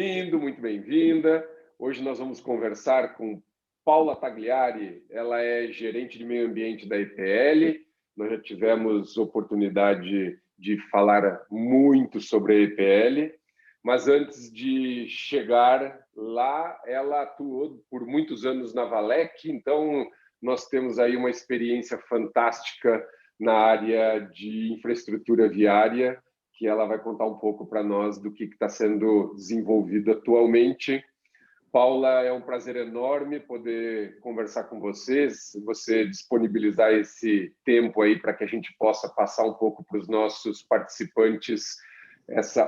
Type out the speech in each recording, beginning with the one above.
bem-vindo, muito bem-vinda. Hoje nós vamos conversar com Paula Tagliari, ela é gerente de meio ambiente da EPL. Nós já tivemos oportunidade de falar muito sobre a EPL, mas antes de chegar lá, ela atuou por muitos anos na Valec, então nós temos aí uma experiência fantástica na área de infraestrutura viária, que ela vai contar um pouco para nós do que está sendo desenvolvido atualmente. Paula, é um prazer enorme poder conversar com vocês, você disponibilizar esse tempo aí para que a gente possa passar um pouco para os nossos participantes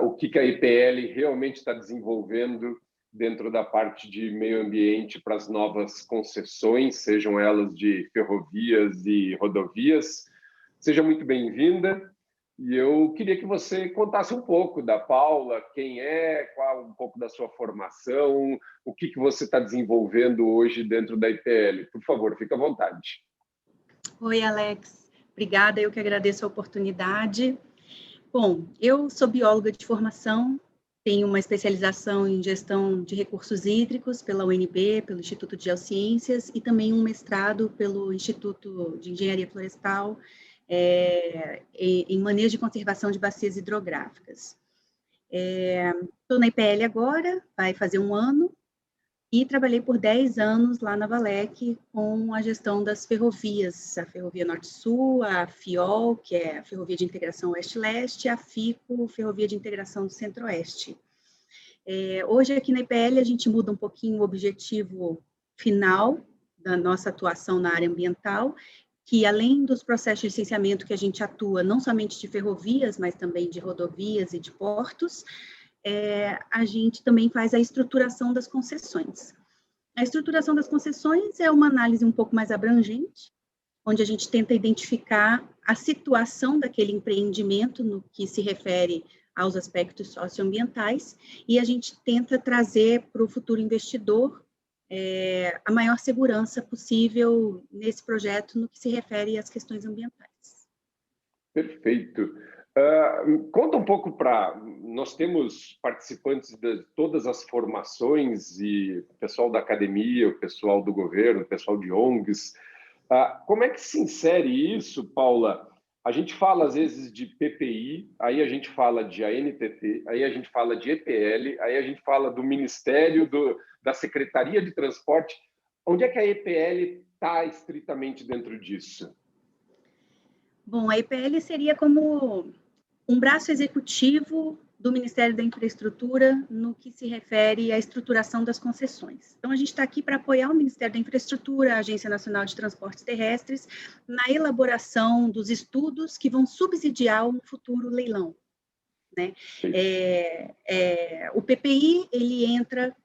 o que a EPL realmente está desenvolvendo dentro da parte de meio ambiente para as novas concessões, sejam elas de ferrovias e rodovias. Seja muito bem-vinda. E eu queria que você contasse um pouco da Paula, quem é, qual um pouco da sua formação, o que você está desenvolvendo hoje dentro da EPL. Por favor, fique à vontade. Oi, Alex. Obrigada, eu que agradeço a oportunidade. Bom, eu sou bióloga de formação, tenho uma especialização em gestão de recursos hídricos pela UNB, pelo Instituto de Geociências, e também um mestrado pelo Instituto de Engenharia Florestal, em manejo de conservação de bacias hidrográficas. Estou na IPL agora, vai fazer um ano, e trabalhei por 10 anos lá na Valec com a gestão das ferrovias, a Ferrovia Norte-Sul, a FIOL, que é a Ferrovia de Integração Oeste-Leste, e a FICO, Ferrovia de Integração do Centro-Oeste. Hoje aqui na IPL a gente muda um pouquinho o objetivo final da nossa atuação na área ambiental, que além dos processos de licenciamento que a gente atua, não somente de ferrovias, mas também de rodovias e de portos, a gente também faz a estruturação das concessões. A estruturação das concessões é uma análise um pouco mais abrangente, onde a gente tenta identificar a situação daquele empreendimento no que se refere aos aspectos socioambientais, e a gente tenta trazer para o futuro investidor a maior segurança possível nesse projeto no que se refere às questões ambientais. Perfeito. Conta um pouco nós temos participantes de todas as formações, e o pessoal da academia, o pessoal do governo, o pessoal de ONGs. Como é que se insere isso, Paula? A gente fala, às vezes, de PPI, aí a gente fala de ANTT, aí a gente fala de EPL, aí a gente fala do Ministério, da Secretaria de Transporte. Onde é que a EPL está estritamente dentro disso? Bom, a EPL seria como um braço executivo do Ministério da Infraestrutura no que se refere à estruturação das concessões. Então, a gente está aqui para apoiar o Ministério da Infraestrutura, a Agência Nacional de Transportes Terrestres, na elaboração dos estudos que vão subsidiar um futuro leilão, né? O PPI, ele entra,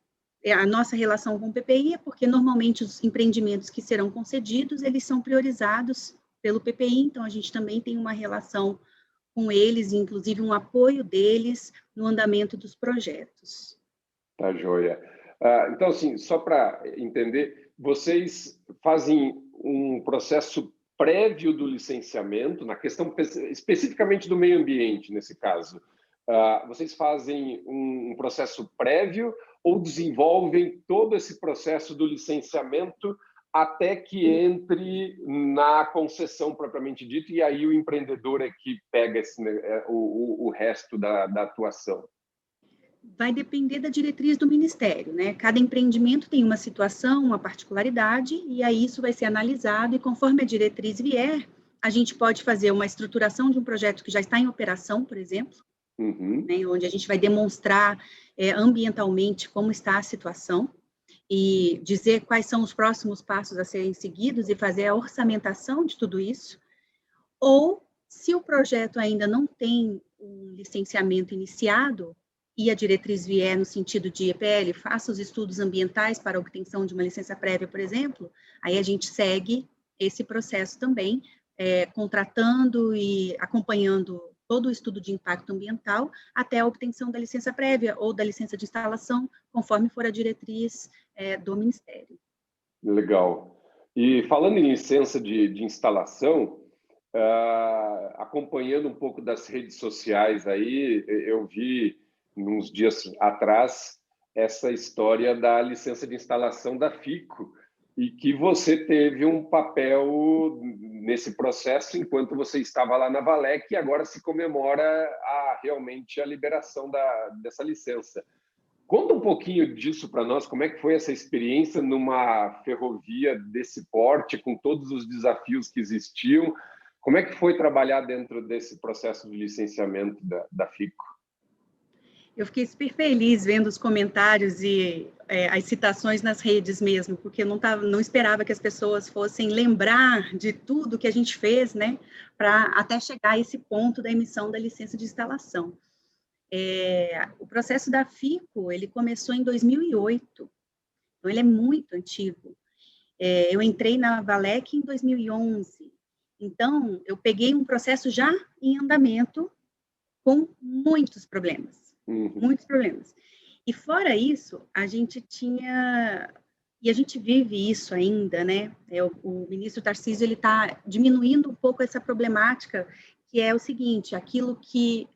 a nossa relação com o PPI é porque normalmente os empreendimentos que serão concedidos, eles são priorizados pelo PPI, então a gente também tem uma relação com eles, inclusive um apoio deles no andamento dos projetos. Tá, joia. Então, assim, só para entender, vocês fazem um processo prévio do licenciamento, na questão especificamente do meio ambiente, nesse caso. Vocês fazem um processo prévio ou desenvolvem todo esse processo do licenciamento até que entre na concessão propriamente dita, e aí o empreendedor é que pega o resto da atuação? Vai depender da diretriz do Ministério, né? Cada empreendimento tem uma situação, uma particularidade, e aí isso vai ser analisado, e conforme a diretriz vier, a gente pode fazer uma estruturação de um projeto que já está em operação, por exemplo, né, onde a gente vai demonstrar ambientalmente como está a situação, e dizer quais são os próximos passos a serem seguidos e fazer a orçamentação de tudo isso. Ou, se o projeto ainda não tem um licenciamento iniciado e a diretriz vier no sentido de EPL, faça os estudos ambientais para a obtenção de uma licença prévia, por exemplo, aí a gente segue esse processo também, contratando e acompanhando todo o estudo de impacto ambiental até a obtenção da licença prévia ou da licença de instalação, conforme for a diretriz do Ministério. Legal. E falando em licença de instalação, acompanhando um pouco das redes sociais aí, eu vi, uns dias atrás, essa história da licença de instalação da FICO e que você teve um papel nesse processo enquanto você estava lá na Valec e agora se comemora realmente a liberação dessa licença. Conta um pouquinho disso para nós, como é que foi essa experiência numa ferrovia desse porte, com todos os desafios que existiam. Como é que foi trabalhar dentro desse processo de licenciamento da FICO? Eu fiquei super feliz vendo os comentários e as citações nas redes mesmo, porque eu não esperava que as pessoas fossem lembrar de tudo que a gente fez, né, para até chegar a esse ponto da emissão da licença de instalação. O processo da FICO, ele começou em 2008, então ele é muito antigo. Eu entrei na Valec em 2011, então eu peguei um processo já em andamento com muitos problemas. Muitos problemas. E fora isso, a gente tinha, e a gente vive isso ainda, né? O ministro Tarcísio, ele está diminuindo um pouco essa problemática, que é o seguinte,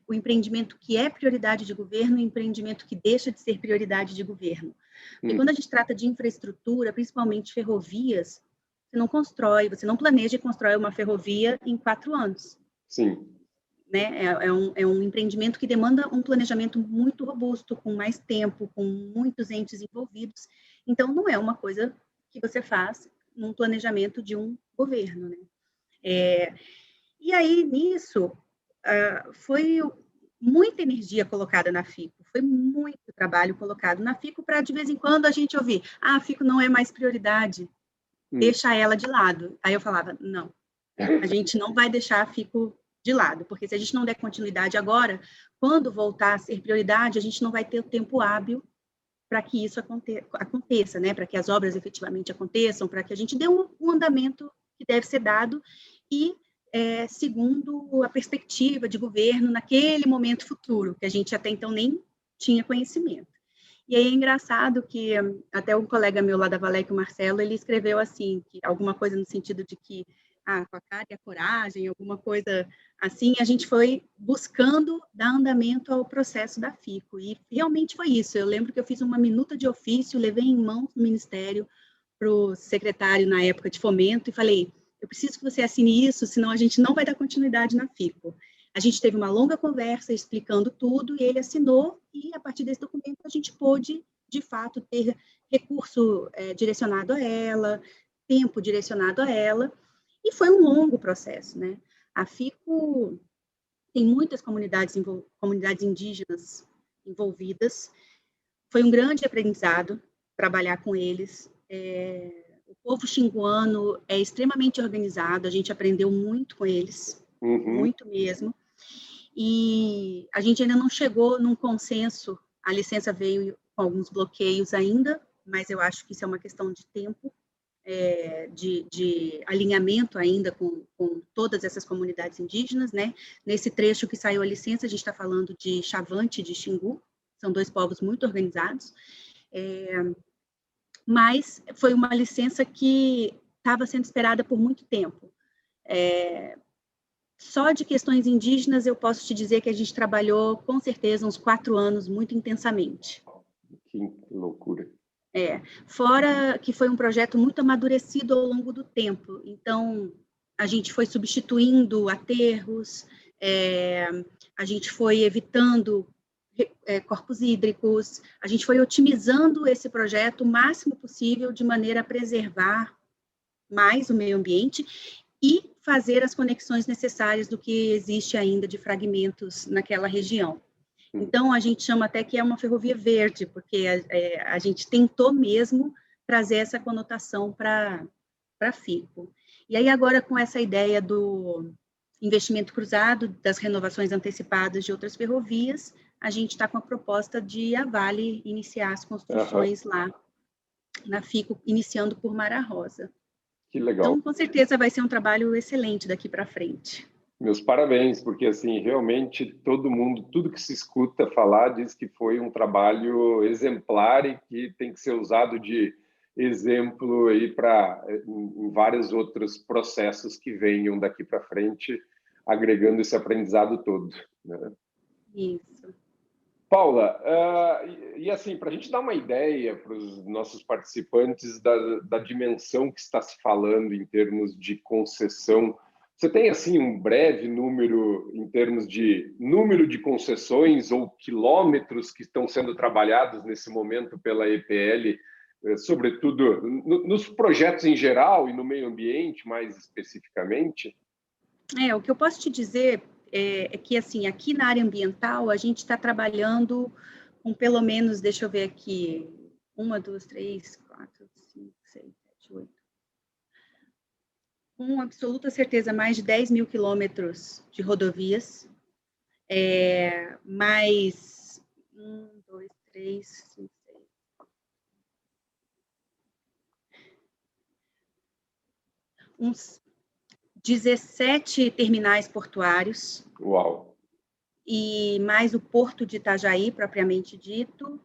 o empreendimento que é prioridade de governo e o empreendimento que deixa de ser prioridade de governo. Porque quando a gente trata de infraestrutura, principalmente ferrovias, você não planeja e constrói uma ferrovia em 4 anos. Sim. Né? É um empreendimento que demanda um planejamento muito robusto, com mais tempo, com muitos entes envolvidos. Então, não é uma coisa que você faz num planejamento de um governo. Né? E aí, nisso, foi muita energia colocada na FICO, foi muito trabalho colocado na FICO para, de vez em quando, a gente ouvir, a FICO não é mais prioridade, deixa ela de lado. Aí eu falava, não, a gente não vai deixar a FICO de lado, porque se a gente não der continuidade agora, quando voltar a ser prioridade, a gente não vai ter o tempo hábil para que isso aconteça, né? Para que as obras efetivamente aconteçam, para que a gente dê um andamento que deve ser dado e segundo a perspectiva de governo naquele momento futuro, que a gente até então nem tinha conhecimento. E aí é engraçado que até um colega meu lá da Valec, o Marcelo, ele escreveu assim, que alguma coisa no sentido de que com a cara e a coragem, alguma coisa assim, a gente foi buscando dar andamento ao processo da FICO, e realmente foi isso. Eu lembro que eu fiz uma minuta de ofício, levei em mãos no Ministério para o secretário na época de fomento e falei, eu preciso que você assine isso, senão a gente não vai dar continuidade na FICO. A gente teve uma longa conversa explicando tudo, e ele assinou, e a partir desse documento a gente pôde, de fato, ter recurso direcionado a ela, tempo direcionado a ela, e foi um longo processo, né? A FICO tem muitas comunidades indígenas envolvidas. Foi um grande aprendizado trabalhar com eles. O povo xinguano é extremamente organizado, a gente aprendeu muito com eles, muito mesmo. E a gente ainda não chegou num consenso, a licença veio com alguns bloqueios ainda, mas eu acho que isso é uma questão de tempo. De alinhamento ainda com todas essas comunidades indígenas, né? Nesse trecho que saiu a licença, a gente está falando de Chavante e de Xingu, são 2 povos muito organizados, mas foi uma licença que estava sendo esperada por muito tempo. Só de questões indígenas, eu posso te dizer que a gente trabalhou, com certeza, uns 4 anos muito intensamente. Que loucura. Fora que foi um projeto muito amadurecido ao longo do tempo. Então, a gente foi substituindo aterros, a gente foi evitando corpos hídricos, a gente foi otimizando esse projeto o máximo possível de maneira a preservar mais o meio ambiente e fazer as conexões necessárias do que existe ainda de fragmentos naquela região. Então, a gente chama até que é uma ferrovia verde, porque a gente tentou mesmo trazer essa conotação para a FICO. E aí, agora, com essa ideia do investimento cruzado, das renovações antecipadas de outras ferrovias, a gente está com a proposta de a Vale iniciar as construções lá na FICO, iniciando por Mara Rosa. Que legal. Então, com certeza, vai ser um trabalho excelente daqui para frente. Meus parabéns, porque assim, realmente todo mundo, tudo que se escuta falar diz que foi um trabalho exemplar e que tem que ser usado de exemplo aí para em vários outros processos que venham daqui para frente, agregando esse aprendizado todo, né? Isso. Paula, e assim, para a gente dar uma ideia para os nossos participantes da dimensão que está se falando em termos de concessão, você tem assim um breve número em termos de número de concessões ou quilômetros que estão sendo trabalhados nesse momento pela EPL, sobretudo nos projetos em geral e no meio ambiente mais especificamente? O que eu posso te dizer é que, assim, aqui na área ambiental, a gente está trabalhando com pelo menos, deixa eu ver aqui, 1, 2, 3, 4, 5, 6, 7, 8. Com absoluta certeza, mais de 10 mil quilômetros de rodovias, mais 1, 2, 3, 5, 6. Uns 17 terminais portuários. Uau! E mais o Porto de Itajaí, propriamente dito,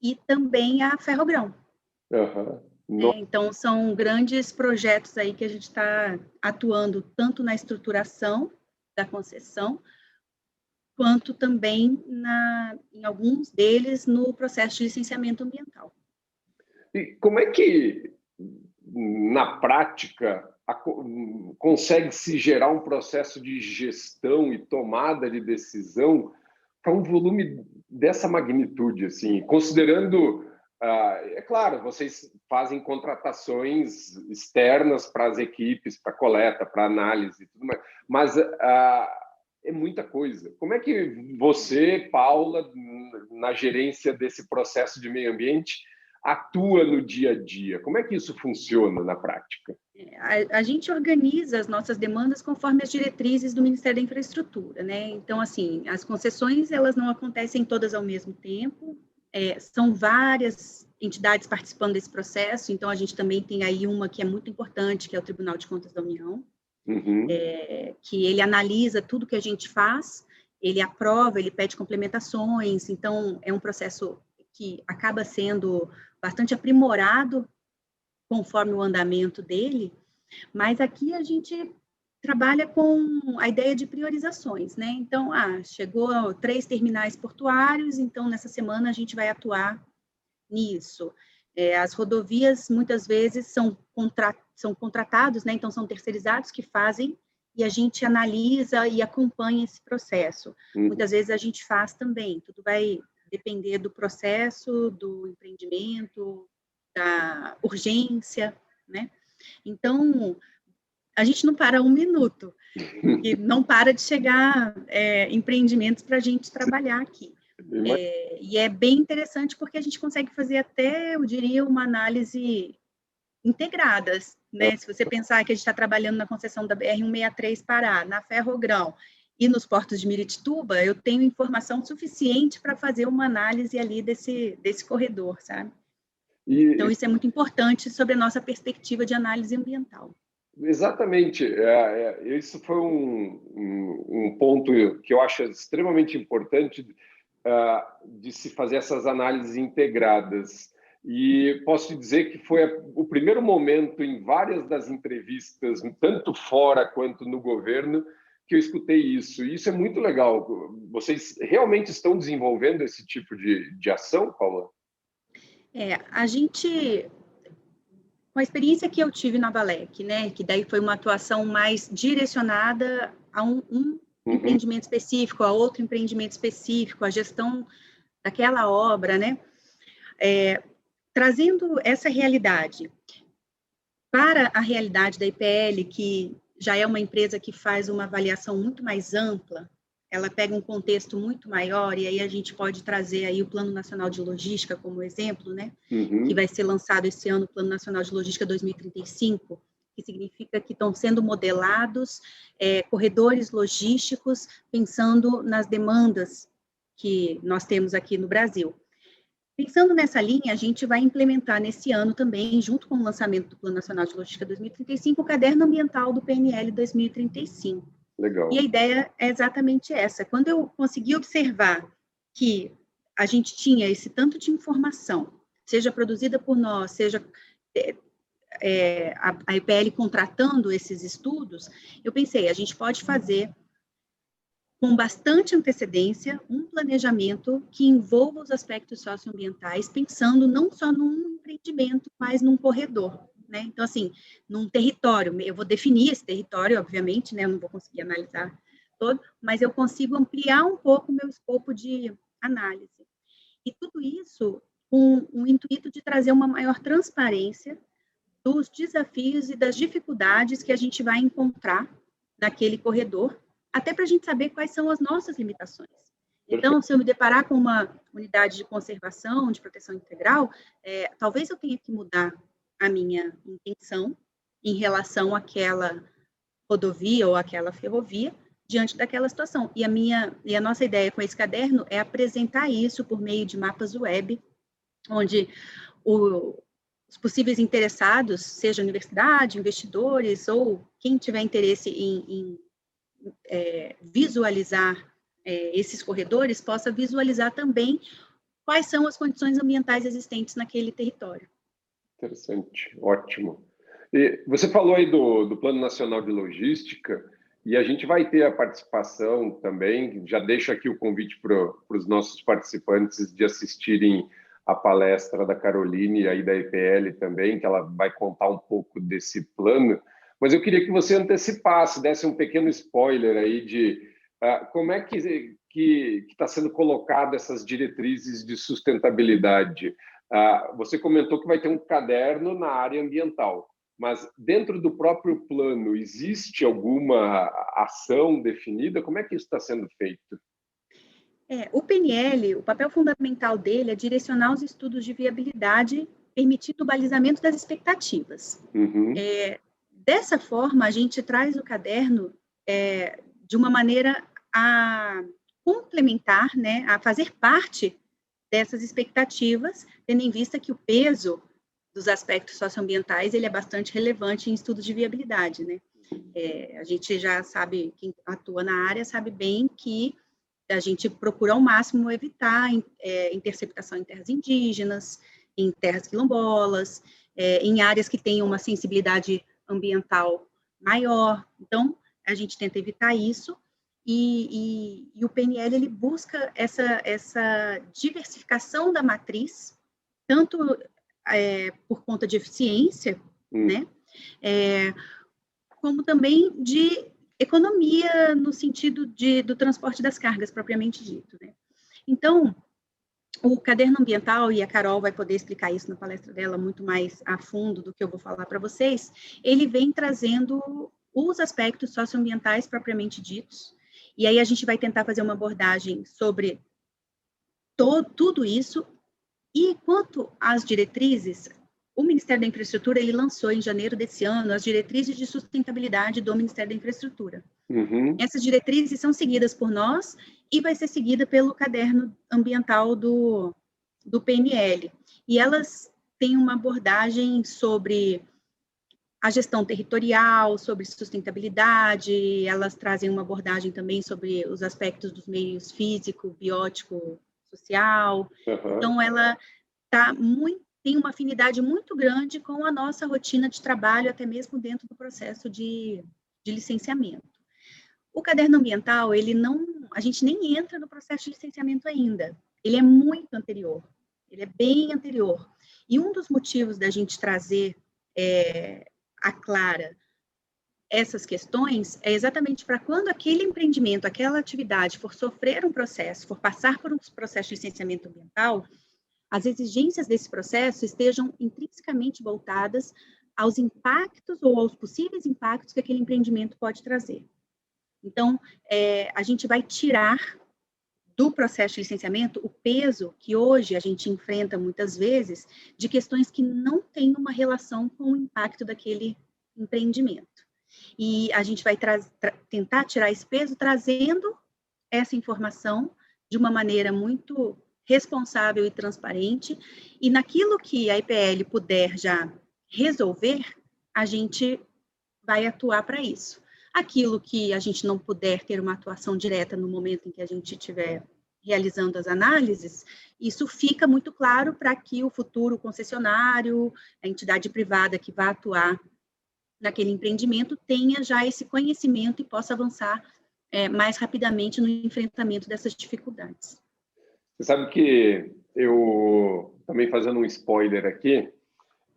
e também a Ferrogrão. Então, são grandes projetos aí que a gente está atuando tanto na estruturação da concessão, quanto também em alguns deles no processo de licenciamento ambiental. E como é que, na prática, consegue-se gerar um processo de gestão e tomada de decisão para um volume dessa magnitude, assim, considerando, é claro, vocês fazem contratações externas para as equipes, para coleta, para análise e tudo mais, mas é muita coisa. Como é que você, Paula, na gerência desse processo de meio ambiente, atua no dia a dia? Como é que isso funciona na prática? A gente organiza as nossas demandas conforme as diretrizes do Ministério da Infraestrutura, né? Então, assim, as concessões, elas não acontecem todas ao mesmo tempo, são várias entidades participando desse processo, então a gente também tem aí uma que é muito importante, que é o Tribunal de Contas da União, que ele analisa tudo que a gente faz, ele aprova, ele pede complementações, então é um processo que acaba sendo bastante aprimorado conforme o andamento dele, mas aqui a gente trabalha com a ideia de priorizações, né? Então, chegou 3 terminais portuários, então nessa semana a gente vai atuar nisso. As rodovias, muitas vezes, são contratados, né? Então são terceirizados que fazem, e a gente analisa e acompanha esse processo. Muitas vezes a gente faz também, tudo vai depender do processo, do empreendimento, da urgência, né? Então, a gente não para um minuto, e não para de chegar empreendimentos para a gente trabalhar aqui. E é bem interessante porque a gente consegue fazer até, eu diria, uma análise integrada, né? Se você pensar que a gente está trabalhando na concessão da BR-163 Pará, na Ferrogrão, e nos portos de Miritituba, eu tenho informação suficiente para fazer uma análise ali desse corredor, sabe? Então, isso é muito importante sobre a nossa perspectiva de análise ambiental. Exatamente. Isso foi um ponto que eu acho extremamente importante de se fazer essas análises integradas. E posso dizer que foi o primeiro momento em várias das entrevistas, tanto fora quanto no governo, que eu escutei isso. E isso é muito legal. Vocês realmente estão desenvolvendo esse tipo de ação, Paula? A gente, com a experiência que eu tive na Valec, né, que daí foi uma atuação mais direcionada a um empreendimento específico, a outro empreendimento específico, a gestão daquela obra, né, trazendo essa realidade para a realidade da EPL, que já é uma empresa que faz uma avaliação muito mais ampla, ela pega um contexto muito maior, e aí a gente pode trazer aí o Plano Nacional de Logística como exemplo, né? Que vai ser lançado esse ano, o Plano Nacional de Logística 2035, que significa que estão sendo modelados corredores logísticos pensando nas demandas que nós temos aqui no Brasil. Pensando nessa linha, a gente vai implementar nesse ano também, junto com o lançamento do Plano Nacional de Logística 2035, o Caderno Ambiental do PNL 2035. Legal. E a ideia é exatamente essa. Quando eu consegui observar que a gente tinha esse tanto de informação, seja produzida por nós, seja a EPL contratando esses estudos, eu pensei, a gente pode fazer com bastante antecedência, um planejamento que envolva os aspectos socioambientais, pensando não só num empreendimento, mas num corredor, né? Então, assim, num território, eu vou definir esse território, obviamente, né? Eu não vou conseguir analisar todo, mas eu consigo ampliar um pouco o meu escopo de análise. E tudo isso com o intuito de trazer uma maior transparência dos desafios e das dificuldades que a gente vai encontrar naquele corredor, até para a gente saber quais são as nossas limitações. Então, se eu me deparar com uma unidade de conservação, de proteção integral, talvez eu tenha que mudar a minha intenção em relação àquela rodovia ou àquela ferrovia, diante daquela situação. E a nossa ideia com esse caderno é apresentar isso por meio de mapas web, onde os possíveis interessados, seja universidade, investidores, ou quem tiver interesse em visualizar esses corredores, possa visualizar também quais são as condições ambientais existentes naquele território. Interessante, ótimo. E você falou aí do Plano Nacional de Logística, e a gente vai ter a participação também, já deixo aqui o convite para os nossos participantes de assistirem a palestra da Caroline, aí da EPL também, que ela vai contar um pouco desse plano, mas eu queria que você antecipasse, desse um pequeno spoiler aí de como é que está sendo colocado essas diretrizes de sustentabilidade. Você comentou que vai ter um caderno na área ambiental, mas dentro do próprio plano, existe alguma ação definida? Como é que isso está sendo feito? O PNL, o papel fundamental dele é direcionar os estudos de viabilidade, permitindo o balizamento das expectativas. Uhum. Dessa forma, a gente traz o caderno de uma maneira a complementar, né, a fazer parte dessas expectativas, tendo em vista que o peso dos aspectos socioambientais ele é bastante relevante em estudos de viabilidade, né? A gente já sabe, quem atua na área sabe bem que a gente procura ao máximo evitar interceptação em terras indígenas, em terras quilombolas, em áreas que tenham uma sensibilidade ambiental maior. Então, a gente tenta evitar isso, e o PNL ele busca essa diversificação da matriz, tanto por conta de eficiência, né, como também de economia no sentido do transporte das cargas, propriamente dito, né? Então, o caderno ambiental, e a Carol vai poder explicar isso na palestra dela muito mais a fundo do que eu vou falar para vocês, ele vem trazendo os aspectos socioambientais propriamente ditos, e aí a gente vai tentar fazer uma abordagem sobre tudo isso, e quanto às diretrizes, o Ministério da Infraestrutura, ele lançou em janeiro desse ano as diretrizes de sustentabilidade do Ministério da Infraestrutura. Uhum. Essas diretrizes são seguidas por nós e vai ser seguida pelo caderno ambiental do PNL. E elas têm uma abordagem sobre a gestão territorial, sobre sustentabilidade, elas trazem uma abordagem também sobre os aspectos dos meios físico, biótico, social. Uhum. Então, ela tem uma afinidade muito grande com a nossa rotina de trabalho, até mesmo dentro do processo de licenciamento. O caderno ambiental, a gente nem entra no processo de licenciamento ainda. Ele é muito anterior, ele é bem anterior. E um dos motivos da gente trazer a Clara essas questões é exatamente para quando aquele empreendimento, aquela atividade for sofrer um processo, for passar por um processo de licenciamento ambiental, as exigências desse processo estejam intrinsecamente voltadas aos impactos ou aos possíveis impactos que aquele empreendimento pode trazer. Então, a gente vai tirar do processo de licenciamento o peso que hoje a gente enfrenta muitas vezes de questões que não têm uma relação com o impacto daquele empreendimento. E a gente vai tentar tirar esse peso trazendo essa informação de uma maneira muito responsável e transparente, e naquilo que a EPL puder já resolver, a gente vai atuar para isso. Aquilo que a gente não puder ter uma atuação direta no momento em que a gente estiver realizando as análises, isso fica muito claro para que o futuro concessionário, a entidade privada que vai atuar naquele empreendimento, tenha já esse conhecimento e possa avançar mais rapidamente no enfrentamento dessas dificuldades. Você sabe que eu, também fazendo um spoiler aqui,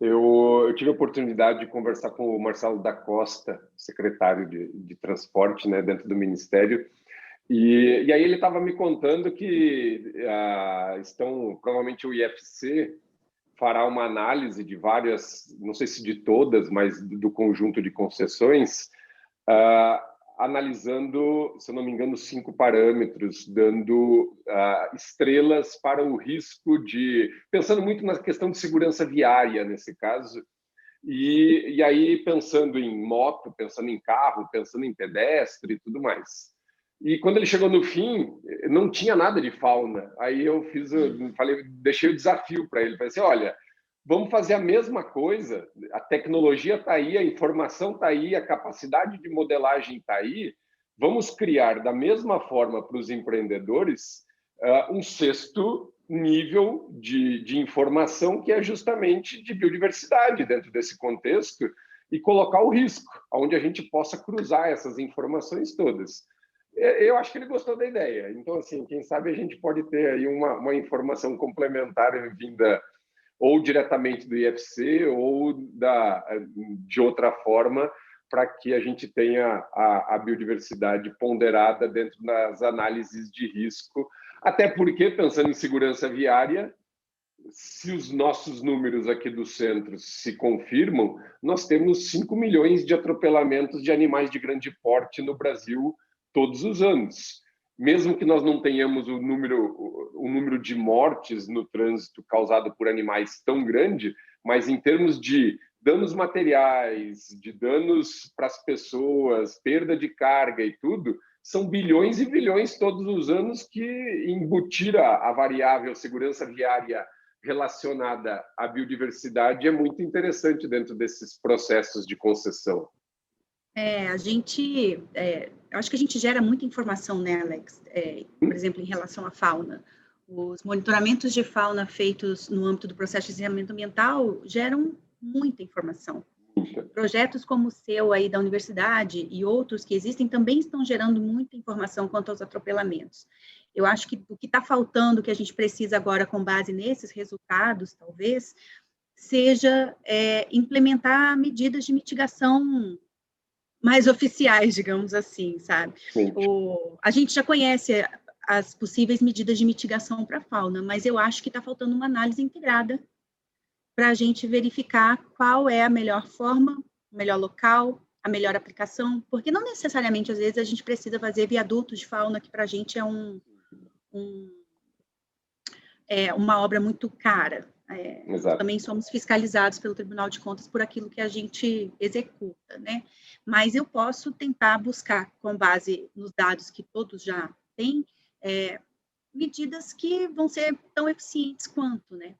eu tive a oportunidade de conversar com o Marcelo da Costa, secretário de Transporte, né, dentro do Ministério, e aí ele estava me contando que provavelmente o IFC fará uma análise de várias, não sei se de todas, mas do conjunto de concessões, analisando, se eu não me engano, 5 parâmetros, dando estrelas para o risco pensando muito na questão de segurança viária, nesse caso, e aí pensando em moto, pensando em carro, pensando em pedestre e tudo mais. E quando ele chegou no fim, não tinha nada de fauna. Aí eu deixei o desafio para ele, falei assim, olha, vamos fazer a mesma coisa, a tecnologia está aí, a informação está aí, a capacidade de modelagem está aí, vamos criar da mesma forma para os empreendedores um sexto nível de informação que é justamente de biodiversidade dentro desse contexto e colocar o risco, onde a gente possa cruzar essas informações todas. Eu acho que ele gostou da ideia. Então, assim, quem sabe a gente pode ter aí uma informação complementar vinda ou diretamente do IFC ou de outra forma, para que a gente tenha a biodiversidade ponderada dentro das análises de risco. Até porque, pensando em segurança viária, se os nossos números aqui do centro se confirmam, nós temos 5 milhões de atropelamentos de animais de grande porte no Brasil todos os anos. Mesmo que nós não tenhamos o número de mortes no trânsito causado por animais tão grande, mas em termos de danos materiais, de danos para as pessoas, perda de carga e tudo, são bilhões e bilhões todos os anos que embutir a variável segurança viária relacionada à biodiversidade é muito interessante dentro desses processos de concessão. Eu acho que a gente gera muita informação, né, Alex? Por exemplo, em relação à fauna. Os monitoramentos de fauna feitos no âmbito do processo de licenciamento ambiental geram muita informação. Projetos como o seu aí da universidade e outros que existem também estão gerando muita informação quanto aos atropelamentos. Eu acho que o que está faltando, que a gente precisa agora, com base nesses resultados, talvez, seja implementar medidas de mitigação mais oficiais, digamos assim, sabe? A gente já conhece as possíveis medidas de mitigação para a fauna, mas eu acho que está faltando uma análise integrada para a gente verificar qual é a melhor forma, o melhor local, a melhor aplicação, porque não necessariamente, às vezes, a gente precisa fazer viadutos de fauna, que para a gente é uma obra muito cara. Nós também somos fiscalizados pelo Tribunal de Contas por aquilo que a gente executa, né? Mas eu posso tentar buscar, com base nos dados que todos já têm, medidas que vão ser tão eficientes quanto, né?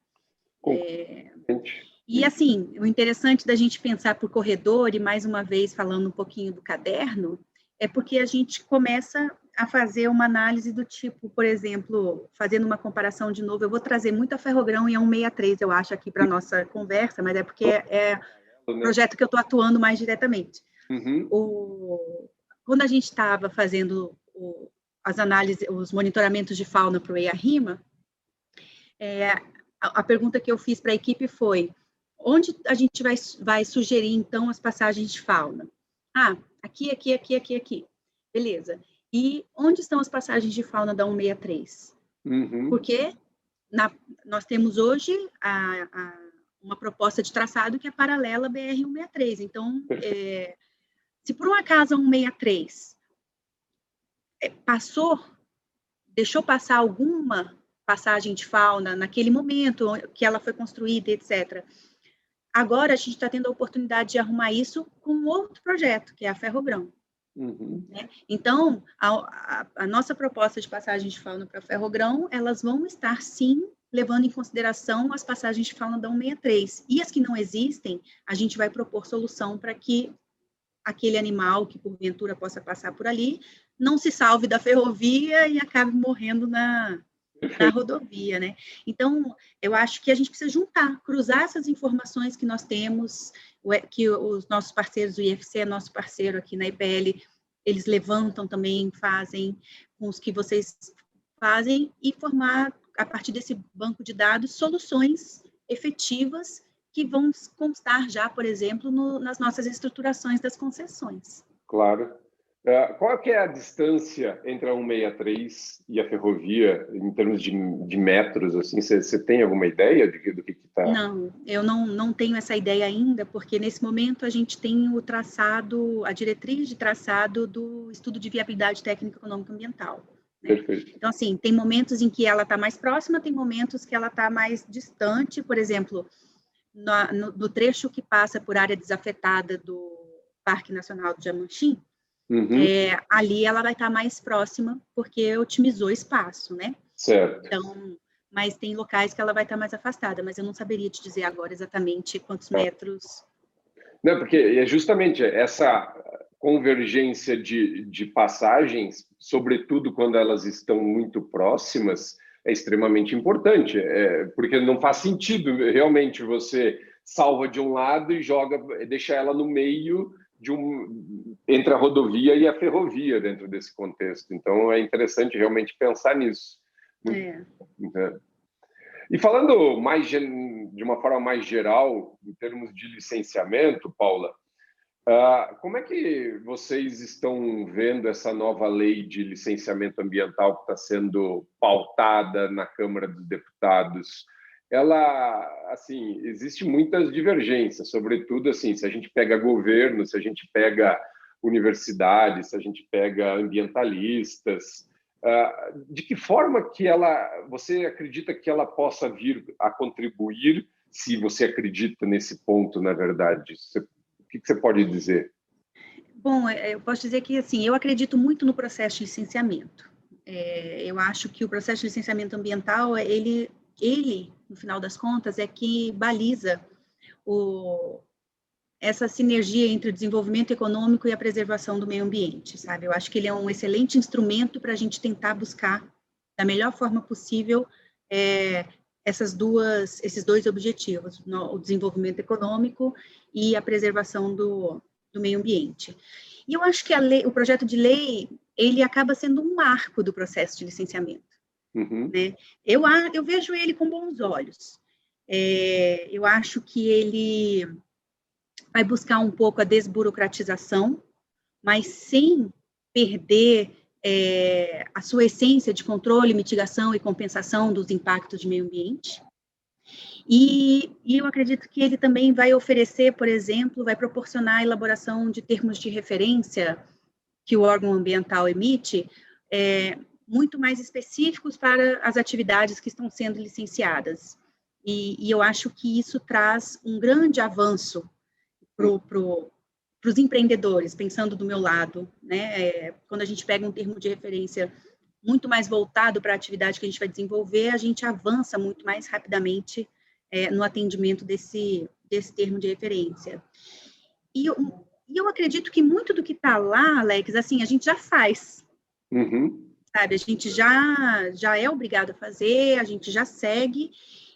E, assim, o interessante da gente pensar por corredor, e mais uma vez falando um pouquinho do caderno, é porque a gente começa a fazer uma análise do tipo, por exemplo, fazendo uma comparação de novo, eu vou trazer muito a Ferrogrão e a 163, eu acho, aqui para a nossa conversa, mas é porque é o projeto que eu estou atuando mais diretamente. Quando a gente estava fazendo as análises, os monitoramentos de fauna para o EIA-RIMA, a pergunta que eu fiz para a equipe foi: onde a gente vai sugerir, então, as passagens de fauna? Aqui. Beleza. E onde estão as passagens de fauna da 163? Porque nós temos hoje uma proposta de traçado que é paralela à BR-163. Então, se por um acaso a 163 deixou passar alguma passagem de fauna naquele momento que ela foi construída, etc., agora a gente está tendo a oportunidade de arrumar isso com outro projeto, que é a Ferrogrão. Né? Então, a nossa proposta de passagem de fauna para a Ferrogrão, elas vão estar, sim, levando em consideração as passagens de fauna da 163. E as que não existem, a gente vai propor solução para que aquele animal que, porventura, possa passar por ali, não se salve da ferrovia e acabe morrendo na rodovia, né? Então, eu acho que a gente precisa cruzar essas informações que nós temos, que os nossos parceiros, o IFC é nosso parceiro aqui na IPL, eles levantam também, fazem, com os que vocês fazem, e formar, a partir desse banco de dados, soluções efetivas que vão constar já, por exemplo, nas nossas estruturações das concessões. Claro. Qual que é a distância entre a 163 e a ferrovia, em termos de metros? Assim, você tem alguma ideia do que está? Não, eu não tenho essa ideia ainda, porque nesse momento a gente tem o traçado, a diretriz de traçado do estudo de viabilidade técnica econômica ambiental. Né? Perfeito. Então, assim, tem momentos em que ela está mais próxima, tem momentos que ela está mais distante, por exemplo, no trecho que passa por área desafetada do Parque Nacional do Jamanchim, ali ela vai estar mais próxima, porque otimizou espaço, né? Certo. Então, mas tem locais que ela vai estar mais afastada, mas eu não saberia te dizer agora exatamente quantos metros. Não, porque é justamente essa convergência de passagens, sobretudo quando elas estão muito próximas, é extremamente importante, porque não faz sentido realmente você salva de um lado e deixa ela no meio entre a rodovia e a ferrovia dentro desse contexto. Então, é interessante realmente pensar nisso. E falando de uma forma mais geral, em termos de licenciamento, Paula, como é que vocês estão vendo essa nova lei de licenciamento ambiental que está sendo pautada na Câmara dos Deputados? Ela, assim, existe muitas divergências, sobretudo, assim, se a gente pega governo, se a gente pega universidades, se a gente pega ambientalistas, de que forma que você acredita que ela possa vir a contribuir, se você acredita nesse ponto, na verdade? O que você pode dizer? Bom, eu posso dizer que, assim, eu acredito muito no processo de licenciamento. Eu acho que o processo de licenciamento ambiental, ele, no final das contas, é que baliza essa sinergia entre o desenvolvimento econômico e a preservação do meio ambiente, sabe? Eu acho que ele é um excelente instrumento para a gente tentar buscar, da melhor forma possível, esses dois objetivos, o desenvolvimento econômico e a preservação do meio ambiente. E eu acho que o projeto de lei, ele acaba sendo um marco do processo de licenciamento. Né? Eu vejo ele com bons olhos. Eu acho que ele vai buscar um pouco a desburocratização, mas sem perder a sua essência de controle, mitigação e compensação dos impactos de meio ambiente. E eu acredito que ele também vai oferecer, por exemplo, vai proporcionar a elaboração de termos de referência que o órgão ambiental emite, muito mais específicos para as atividades que estão sendo licenciadas. E eu acho que isso traz um grande avanço para os empreendedores, pensando do meu lado, né? Quando a gente pega um termo de referência muito mais voltado para a atividade que a gente vai desenvolver, a gente avança muito mais rapidamente no atendimento desse termo de referência. E eu acredito que muito do que está lá, Alex, assim, a gente já faz. Sabe? A gente já é obrigado a fazer, a gente já segue,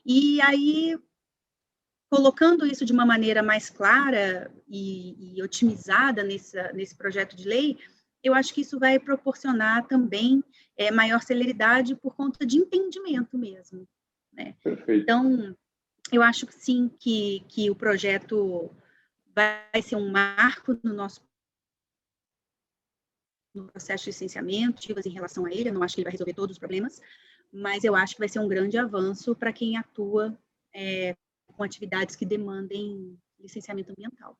e aí, colocando isso de uma maneira mais clara e otimizada nesse projeto de lei, eu acho que isso vai proporcionar também maior celeridade por conta de entendimento mesmo. Né? Então, eu acho que sim, que o projeto vai ser um marco no processo de licenciamento, em relação a ele. Eu não acho que ele vai resolver todos os problemas, mas eu acho que vai ser um grande avanço para quem atua com atividades que demandem licenciamento ambiental.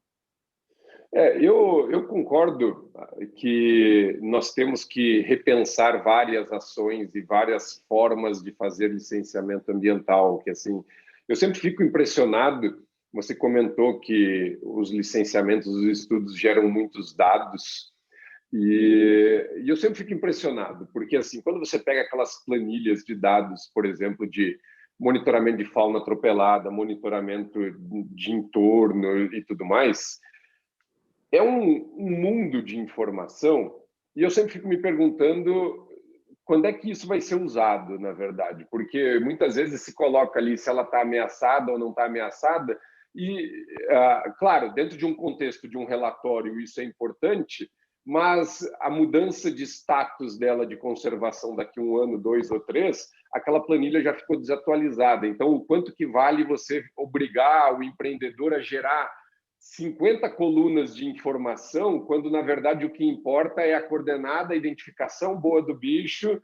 Eu concordo que nós temos que repensar várias ações e várias formas de fazer licenciamento ambiental, que assim, eu sempre fico impressionado. Você comentou que os licenciamentos, os estudos geram muitos dados, e eu sempre fico impressionado, porque assim, quando você pega aquelas planilhas de dados, por exemplo, de monitoramento de fauna atropelada, monitoramento de entorno e tudo mais, é um mundo de informação, e eu sempre fico me perguntando quando é que isso vai ser usado, na verdade, porque muitas vezes se coloca ali se ela está ameaçada ou não está ameaçada, e, claro, dentro de um contexto de um relatório isso é importante, mas a mudança de status dela de conservação daqui a 1 ano, 2 ou 3, aquela planilha já ficou desatualizada. Então, o quanto que vale você obrigar o empreendedor a gerar 50 colunas de informação, quando, na verdade, o que importa é a coordenada, a identificação boa do bicho,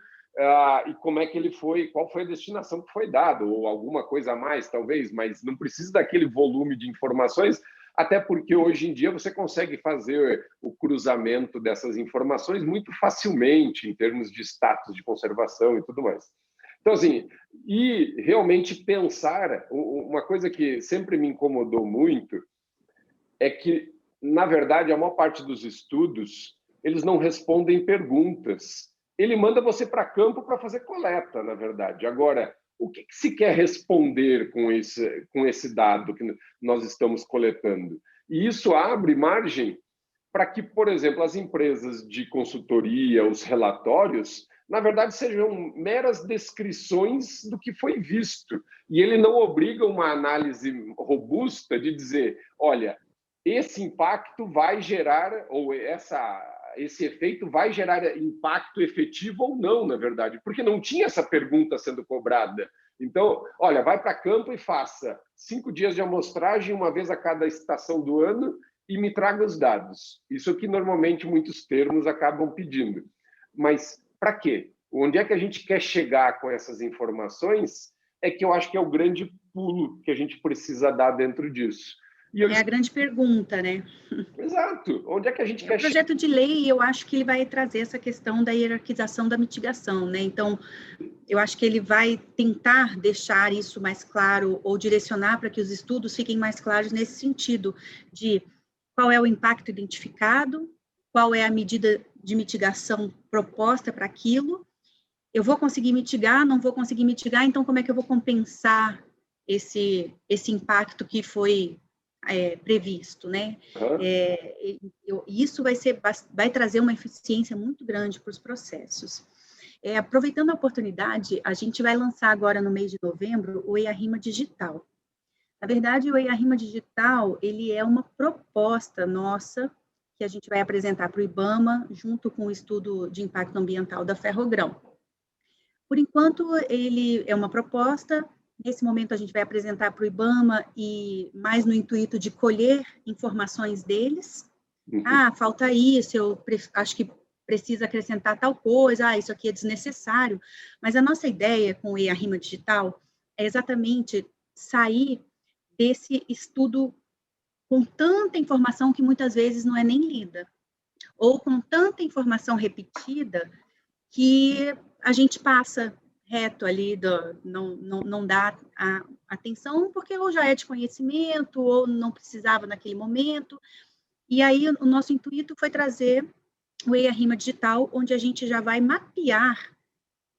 e como é que ele foi, qual foi a destinação que foi dado, ou alguma coisa a mais, talvez, mas não precisa daquele volume de informações, até porque hoje em dia você consegue fazer o cruzamento dessas informações muito facilmente, em termos de status de conservação e tudo mais. Então, assim, e realmente pensar, uma coisa que sempre me incomodou muito é que, na verdade, a maior parte dos estudos, eles não respondem perguntas. Ele manda você para campo para fazer coleta, na verdade. Agora, o que se quer responder com esse dado que nós estamos coletando? E isso abre margem para que, por exemplo, as empresas de consultoria, os relatórios, na verdade, sejam meras descrições do que foi visto. E ele não obriga uma análise robusta de dizer, olha, esse impacto vai gerar, ou esse efeito vai gerar impacto efetivo ou não, na verdade, porque não tinha essa pergunta sendo cobrada. Então, olha, vai para campo e faça 5 dias de amostragem, uma vez a cada estação do ano, e me traga os dados. Isso que normalmente muitos termos acabam pedindo. Mas para quê? Onde é que a gente quer chegar com essas informações? É que eu acho que é o grande pulo que a gente precisa dar dentro disso. É a grande pergunta, né? Exato. Onde é que a gente quer chegar? O projeto de lei, eu acho que ele vai trazer essa questão da hierarquização da mitigação, né? Então, eu acho que ele vai tentar deixar isso mais claro ou direcionar para que os estudos fiquem mais claros nesse sentido de qual é o impacto identificado, qual é a medida de mitigação proposta para aquilo. Eu vou conseguir mitigar, não vou conseguir mitigar, então como é que eu vou compensar esse impacto que foi previsto, né? Isso vai trazer uma eficiência muito grande para os processos. Aproveitando a oportunidade, a gente vai lançar agora no mês de novembro o EIA-RIMA Digital. Na verdade, o EIA-RIMA Digital, ele é uma proposta nossa que a gente vai apresentar para o IBAMA, junto com o estudo de impacto ambiental da Ferrogrão. Por enquanto, ele é uma proposta. Nesse momento, a gente vai apresentar para o IBAMA e mais no intuito de colher informações deles. Falta isso, eu acho que precisa acrescentar tal coisa, isso aqui é desnecessário. Mas a nossa ideia com o EIA-RIMA Digital é exatamente sair desse estudo com tanta informação que muitas vezes não é nem lida, ou com tanta informação repetida que a gente passa reto ali, não dá a atenção, porque ou já é de conhecimento, ou não precisava naquele momento. E aí, o nosso intuito foi trazer o EIA-RIMA Digital, onde a gente já vai mapear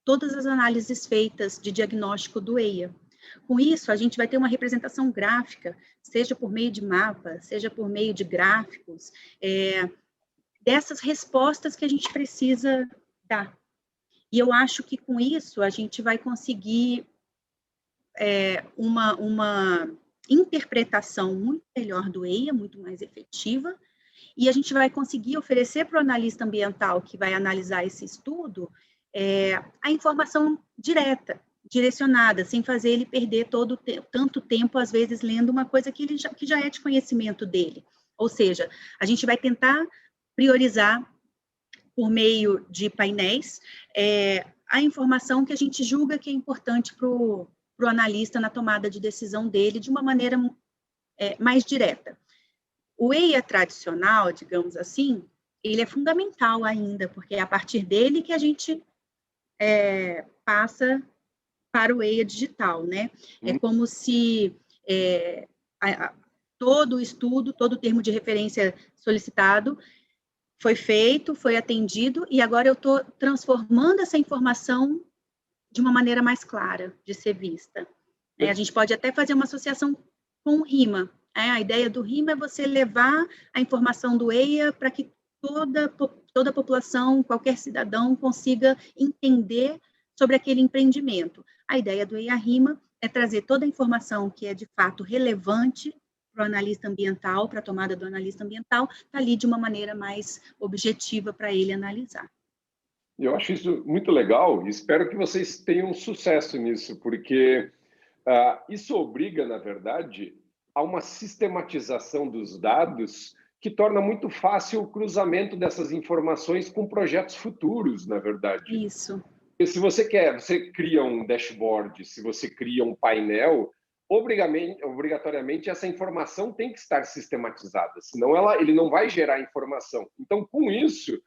todas as análises feitas de diagnóstico do EIA. Com isso, a gente vai ter uma representação gráfica, seja por meio de mapa, seja por meio de gráficos, dessas respostas que a gente precisa dar. E eu acho que com isso a gente vai conseguir uma interpretação muito melhor do EIA, muito mais efetiva, e a gente vai conseguir oferecer para o analista ambiental que vai analisar esse estudo a informação direta, direcionada, sem fazer ele perder tanto tempo, às vezes, lendo uma coisa que já é de conhecimento dele. Ou seja, a gente vai tentar priorizar por meio de painéis, a informação que a gente julga que é importante para o analista na tomada de decisão dele, de uma maneira mais direta. O EIA tradicional, digamos assim, ele é fundamental ainda, porque é a partir dele que a gente passa para o EIA digital, né? É como se todo o estudo, todo o termo de referência solicitado foi feito, foi atendido, e agora eu estou transformando essa informação de uma maneira mais clara de ser vista. A gente pode até fazer uma associação com o RIMA. A ideia do RIMA é você levar a informação do EIA para que toda a população, qualquer cidadão, consiga entender sobre aquele empreendimento. A ideia do EIA-RIMA é trazer toda a informação que é, de fato, relevante para o analista ambiental, para a tomada do analista ambiental, está ali de uma maneira mais objetiva para ele analisar. Eu acho isso muito legal e espero que vocês tenham sucesso nisso, porque isso obriga, na verdade, a uma sistematização dos dados que torna muito fácil o cruzamento dessas informações com projetos futuros, na verdade. Isso. Porque se você cria um dashboard, se você cria um painel, obrigatoriamente essa informação tem que estar sistematizada, senão ele não vai gerar informação. Então, com isso,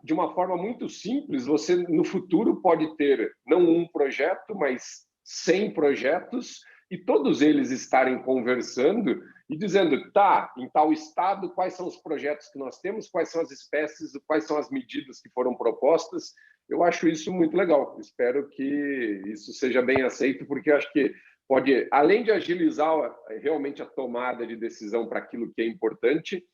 de uma forma muito simples, você no futuro pode ter não um projeto, mas 100 projetos e todos eles estarem conversando e dizendo, tá, em tal estado, quais são os projetos que nós temos, quais são as espécies, quais são as medidas que foram propostas. Eu acho isso muito legal. Espero que isso seja bem aceito, porque eu acho que pode, além de agilizar realmente a tomada de decisão para aquilo que é importante,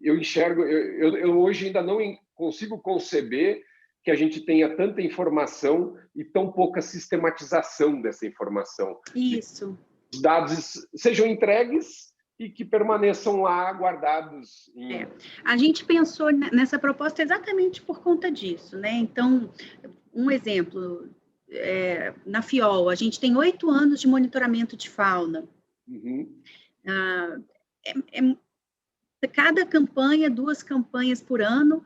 eu enxergo, eu hoje ainda não consigo conceber que a gente tenha tanta informação e tão pouca sistematização dessa informação. Isso. Os dados sejam entregues e que permaneçam lá guardados. A gente pensou nessa proposta exatamente por conta disso, né? Então, um exemplo, na FIOL, a gente tem 8 anos de monitoramento de fauna. Uhum. Cada campanha, 2 campanhas por ano,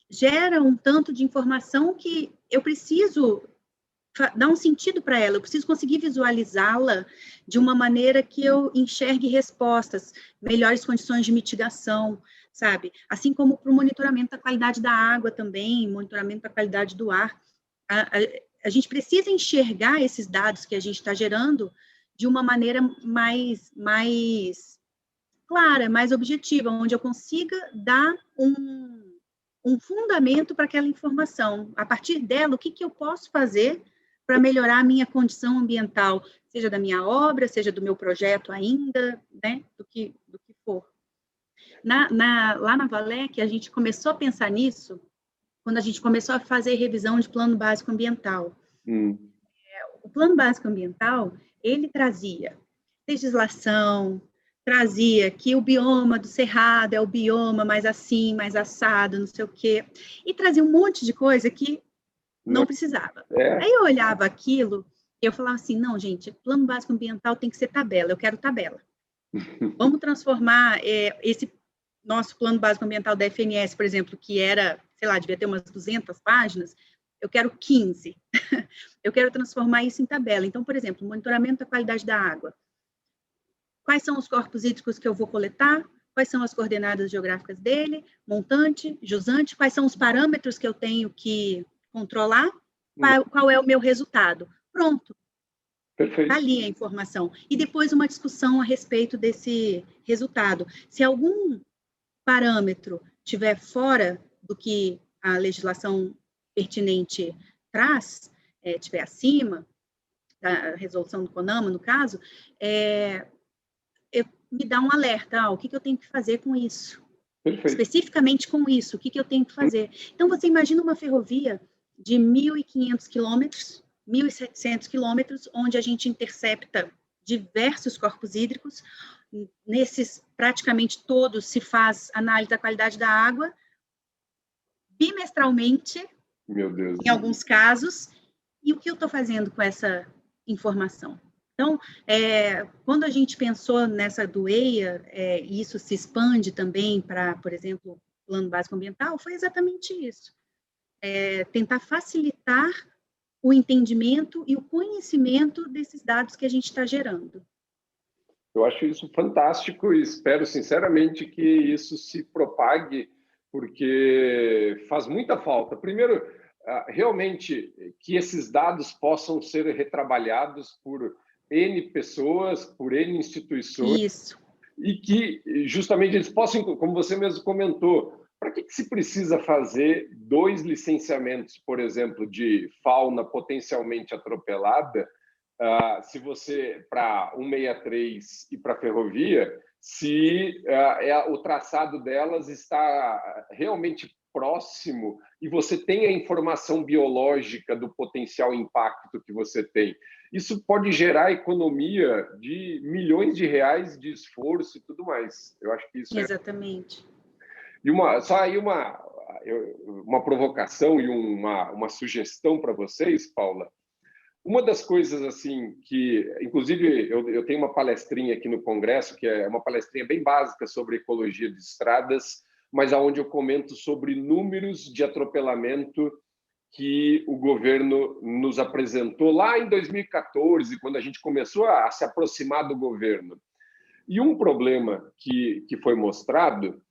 gera um tanto de informação que eu preciso dar um sentido para ela, eu preciso conseguir visualizá-la de uma maneira que eu enxergue respostas, melhores condições de mitigação, sabe? Assim como para o monitoramento da qualidade da água também, monitoramento da qualidade do ar. A gente precisa enxergar esses dados que a gente está gerando de uma maneira mais clara, mais objetiva, onde eu consiga dar um fundamento para aquela informação. A partir dela, o que eu posso fazer para melhorar a minha condição ambiental, seja da minha obra, seja do meu projeto ainda, né, do que for. Lá na Valec, a gente começou a pensar nisso quando a gente começou a fazer revisão de plano básico ambiental. O plano básico ambiental, ele trazia legislação, trazia que o bioma do Cerrado é o bioma mais assim, mais assado, não sei o quê, e trazia um monte de coisa que não precisava. Aí eu olhava aquilo e eu falava assim, não, gente, plano básico ambiental tem que ser tabela, eu quero tabela. Vamos transformar esse nosso plano básico ambiental da FNS, por exemplo, que era, sei lá, devia ter umas 200 páginas, eu quero 15. Eu quero transformar isso em tabela. Então, por exemplo, monitoramento da qualidade da água. Quais são os corpos hídricos que eu vou coletar? Quais são as coordenadas geográficas dele? Montante, jusante? Quais são os parâmetros que eu tenho que controlar? Qual é o meu resultado? Pronto. Perfeito. Está ali a informação. E depois uma discussão a respeito desse resultado. Se algum parâmetro estiver fora do que a legislação pertinente traz, estiver acima da resolução do CONAMA, no caso, me dá um alerta, o que eu tenho que fazer com isso? Perfeito. Especificamente com isso, o que eu tenho que fazer? Então, você imagina uma ferrovia de 1.500 quilômetros, 1.700 quilômetros, onde a gente intercepta diversos corpos hídricos, nesses praticamente todos se faz análise da qualidade da água, bimestralmente, Meu Deus. Em alguns casos, e o que eu estou fazendo com essa informação? Então, quando a gente pensou nessa do EIA, e isso se expande também para, por exemplo, o Plano Básico Ambiental, foi exatamente isso. Tentar facilitar o entendimento e o conhecimento desses dados que a gente está gerando. Eu acho isso fantástico e espero sinceramente que isso se propague, porque faz muita falta. Primeiro, realmente, que esses dados possam ser retrabalhados por N pessoas, por N instituições. Isso. E que, justamente, eles possam, como você mesmo comentou, para que se precisa fazer 2 licenciamentos, por exemplo, de fauna potencialmente atropelada, se você, para 163 e para ferrovia, se o traçado delas está realmente próximo e você tem a informação biológica do potencial impacto que você tem. Isso pode gerar economia de milhões de reais de esforço e tudo mais. Eu acho que isso Exatamente. E uma provocação e uma sugestão para vocês, Paula. Uma das coisas assim que, inclusive, eu tenho uma palestrinha aqui no Congresso, que é uma palestrinha bem básica sobre ecologia de estradas, mas aonde eu comento sobre números de atropelamento que o governo nos apresentou lá em 2014, quando a gente começou a se aproximar do governo. E um problema que foi mostrado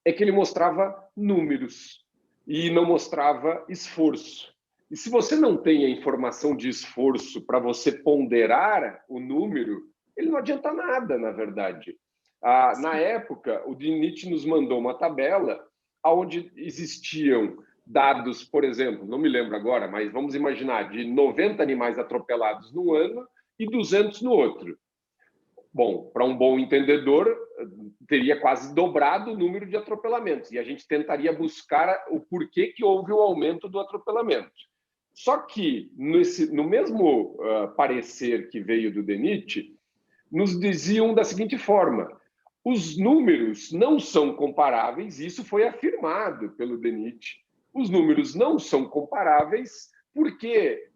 é que ele mostrava números e não mostrava esforço. E se você não tem a informação de esforço para você ponderar o número, ele não adianta nada, na verdade. Na época, o DNIT nos mandou uma tabela onde existiam dados, por exemplo, não me lembro agora, mas vamos imaginar, de 90 animais atropelados no ano e 200 no outro. Bom, para um bom entendedor, teria quase dobrado o número de atropelamentos, e a gente tentaria buscar o porquê que houve o aumento do atropelamento. Só que, no mesmo parecer que veio do DNIT, nos diziam da seguinte forma: os números não são comparáveis, isso foi afirmado pelo DNIT. Os números não são comparáveis porque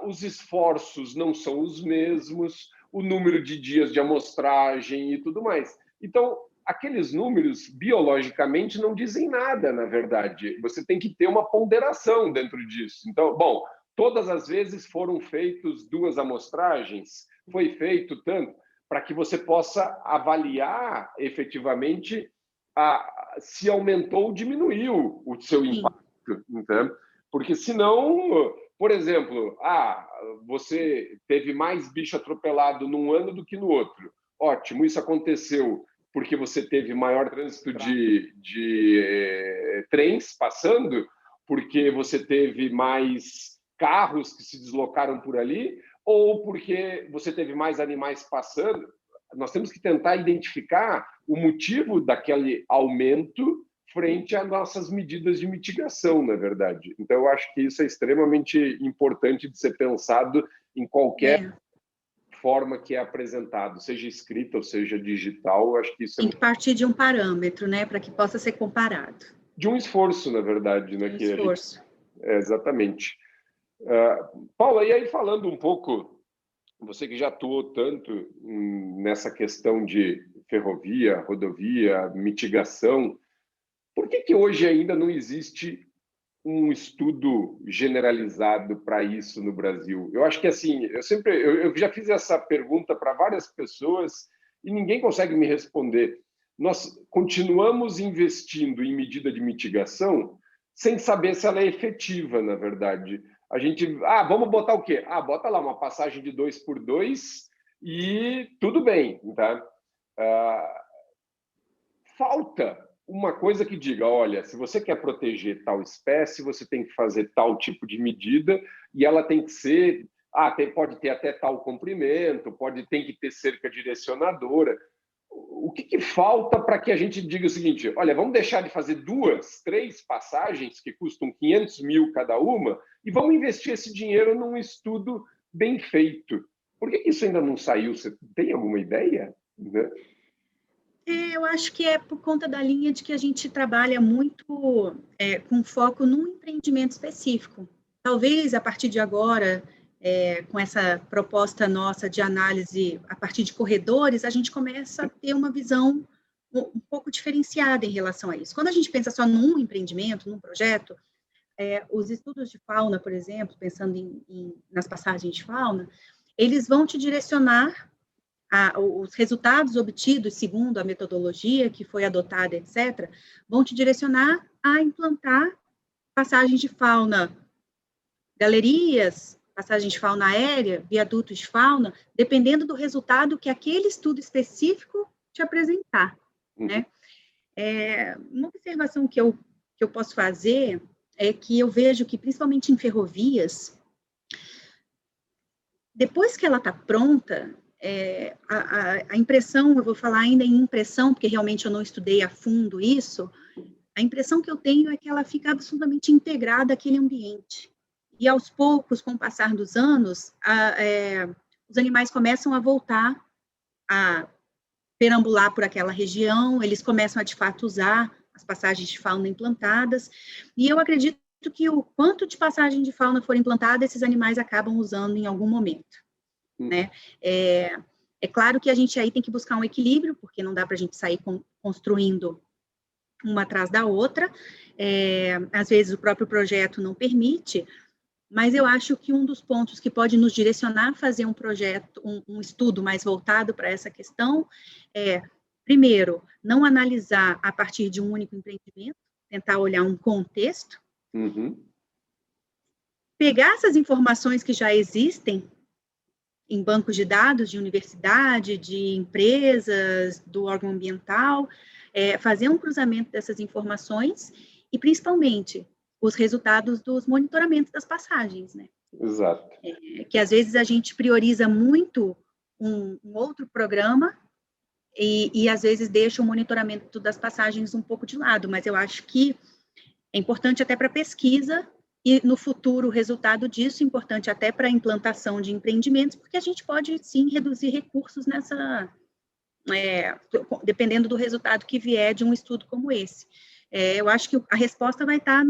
os esforços não são os mesmos, o número de dias de amostragem e tudo mais. Então, aqueles números, biologicamente, não dizem nada, na verdade. Você tem que ter uma ponderação dentro disso. Então, bom, todas as vezes foram feitas 2 amostragens, foi feito tanto, para que você possa avaliar efetivamente se aumentou ou diminuiu o seu impacto. Então, porque senão, por exemplo, você teve mais bicho atropelado num ano do que no outro. Ótimo, isso aconteceu porque você teve maior trânsito de trens passando, porque você teve mais carros que se deslocaram por ali, ou porque você teve mais animais passando. Nós temos que tentar identificar o motivo daquele aumento frente às nossas medidas de mitigação, na verdade. Então, eu acho que isso é extremamente importante de ser pensado em qualquer forma que é apresentado, seja escrita ou seja digital. Eu acho que isso tem que partir de um parâmetro, né, para que possa ser comparado. De um esforço, na verdade, né? Esforço. Exatamente. Paula, e aí falando um pouco, você que já atuou tanto nessa questão de ferrovia, rodovia, mitigação, por que hoje ainda não existe um estudo generalizado para isso no Brasil? Eu acho que assim, eu já fiz essa pergunta para várias pessoas e ninguém consegue me responder. Nós continuamos investindo em medida de mitigação sem saber se ela é efetiva, na verdade. A gente, vamos botar o quê? Bota lá uma passagem de 2x2 e tudo bem, tá? Falta uma coisa que diga, olha, se você quer proteger tal espécie, você tem que fazer tal tipo de medida e ela tem que ser, pode ter até tal comprimento, tem que ter cerca direcionadora. O que falta para que a gente diga o seguinte, olha, vamos deixar de fazer 2, 3 passagens que custam 500 mil cada uma e vamos investir esse dinheiro num estudo bem feito. Por que isso ainda não saiu? Você tem alguma ideia? Né? Eu acho que é por conta da linha de que a gente trabalha muito com foco num empreendimento específico. Talvez, a partir de agora, com essa proposta nossa de análise a partir de corredores, a gente começa a ter uma visão um pouco diferenciada em relação a isso. Quando a gente pensa só num empreendimento, num projeto, os estudos de fauna, por exemplo, pensando nas passagens de fauna, eles vão te direcionar os resultados obtidos segundo a metodologia que foi adotada, etc., vão te direcionar a implantar passagens de fauna, galerias, passagens de fauna aérea, viadutos de fauna, dependendo do resultado que aquele estudo específico te apresentar. Né? Uma observação que eu posso fazer é que eu vejo que, principalmente em ferrovias, depois que ela está pronta, a impressão, eu vou falar ainda em impressão, porque realmente eu não estudei a fundo isso, a impressão que eu tenho é que ela fica absolutamente integrada àquele ambiente. E, aos poucos, com o passar dos anos, os animais começam a voltar a perambular por aquela região, eles começam a, de fato, usar as passagens de fauna implantadas, e eu acredito que o quanto de passagem de fauna for implantada, esses animais acabam usando em algum momento, né? É claro que a gente aí tem que buscar um equilíbrio, porque não dá para a gente sair construindo uma atrás da outra, às vezes o próprio projeto não permite, mas eu acho que um dos pontos que pode nos direcionar a fazer um projeto, um estudo mais voltado para essa questão é, primeiro, não analisar a partir de um único empreendimento, tentar olhar um contexto, pegar essas informações que já existem em bancos de dados de universidade, de empresas, do órgão ambiental, fazer um cruzamento dessas informações e, principalmente, os resultados dos monitoramentos das passagens, né? Exato. Que às vezes a gente prioriza muito um outro programa e às vezes deixa o monitoramento das passagens um pouco de lado, mas eu acho que é importante até para pesquisa e no futuro o resultado disso é importante até para a implantação de empreendimentos, porque a gente pode sim reduzir recursos nessa, dependendo do resultado que vier de um estudo como esse. Eu acho que a resposta vai estar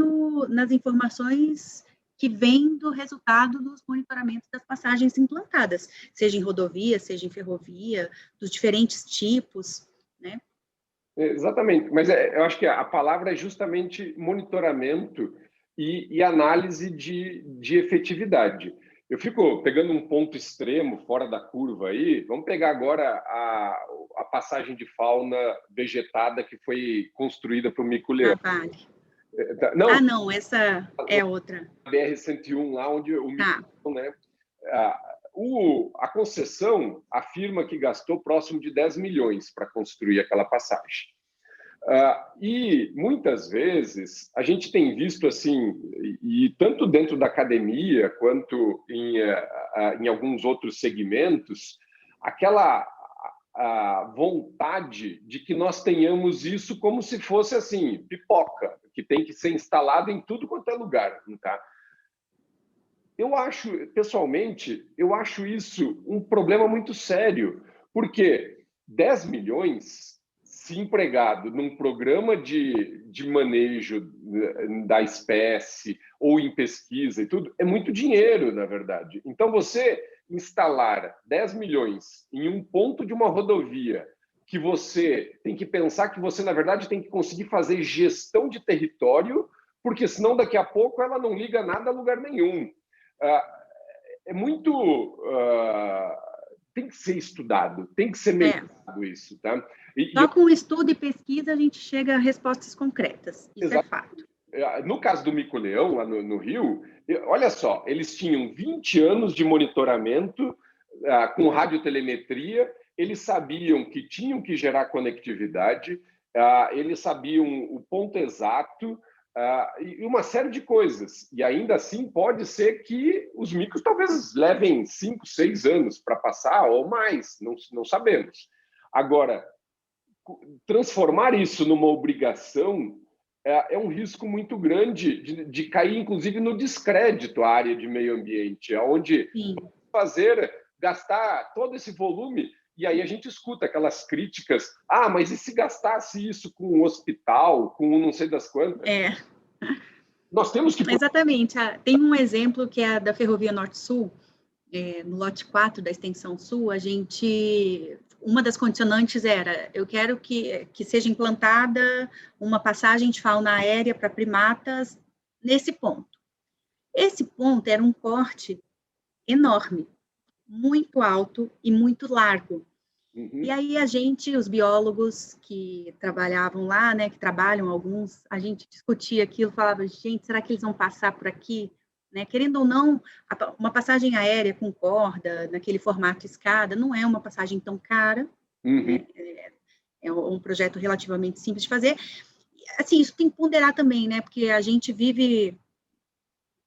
nas informações que vêm do resultado dos monitoramentos das passagens implantadas, seja em rodovia, seja em ferrovia, dos diferentes tipos, né? Exatamente, mas eu acho que a palavra é justamente monitoramento e análise de efetividade. Eu fico pegando um ponto extremo, fora da curva aí, vamos pegar agora a passagem de fauna vegetada que foi construída para o mico-leão. Vale. Não, essa é outra. A BR-101, lá onde o mico-leão, né? A concessão afirma que gastou próximo de 10 milhões para construir aquela passagem. E muitas vezes a gente tem visto assim, e tanto dentro da academia quanto em alguns outros segmentos, aquela vontade de que nós tenhamos isso como se fosse assim, pipoca, que tem que ser instalado em tudo quanto é lugar, tá? Pessoalmente, eu acho isso um problema muito sério, porque 10 milhões, se empregado num programa de manejo da espécie ou em pesquisa e tudo, é muito dinheiro, na verdade. Então, você instalar 10 milhões em um ponto de uma rodovia que você tem que pensar que você, na verdade, tem que conseguir fazer gestão de território, porque senão daqui a pouco ela não liga nada a lugar nenhum. É muito... tem que ser estudado, tem que ser melhorado isso, tá? Só com estudo e pesquisa a gente chega a respostas concretas, isso é fato. No caso do mico-leão, lá no Rio, olha só, eles tinham 20 anos de monitoramento com radiotelemetria, eles sabiam que tinham que gerar conectividade, eles sabiam o ponto exato, e uma série de coisas. E ainda assim pode ser que os micos talvez levem 5, 6 anos para passar ou mais, não sabemos. Agora, transformar isso numa obrigação é um risco muito grande de cair, inclusive, no descrédito à área de meio ambiente, onde gastar todo esse volume. E aí a gente escuta aquelas críticas, mas e se gastasse isso com um hospital, com não sei das quantas? Nós temos que... Exatamente. Tem um exemplo que é da Ferrovia Norte-Sul, no lote 4 da Extensão Sul, uma das condicionantes era, eu quero que seja implantada uma passagem de fauna aérea para primatas nesse ponto. Esse ponto era um corte enorme, muito alto e muito largo. E aí os biólogos que trabalhavam lá, né, que trabalham alguns, a gente discutia aquilo, falava, gente, será que eles vão passar por aqui? Né? Querendo ou não, uma passagem aérea com corda, naquele formato escada, não é uma passagem tão cara, né? É um projeto relativamente simples de fazer. Assim, isso tem que ponderar também, né, porque a gente vive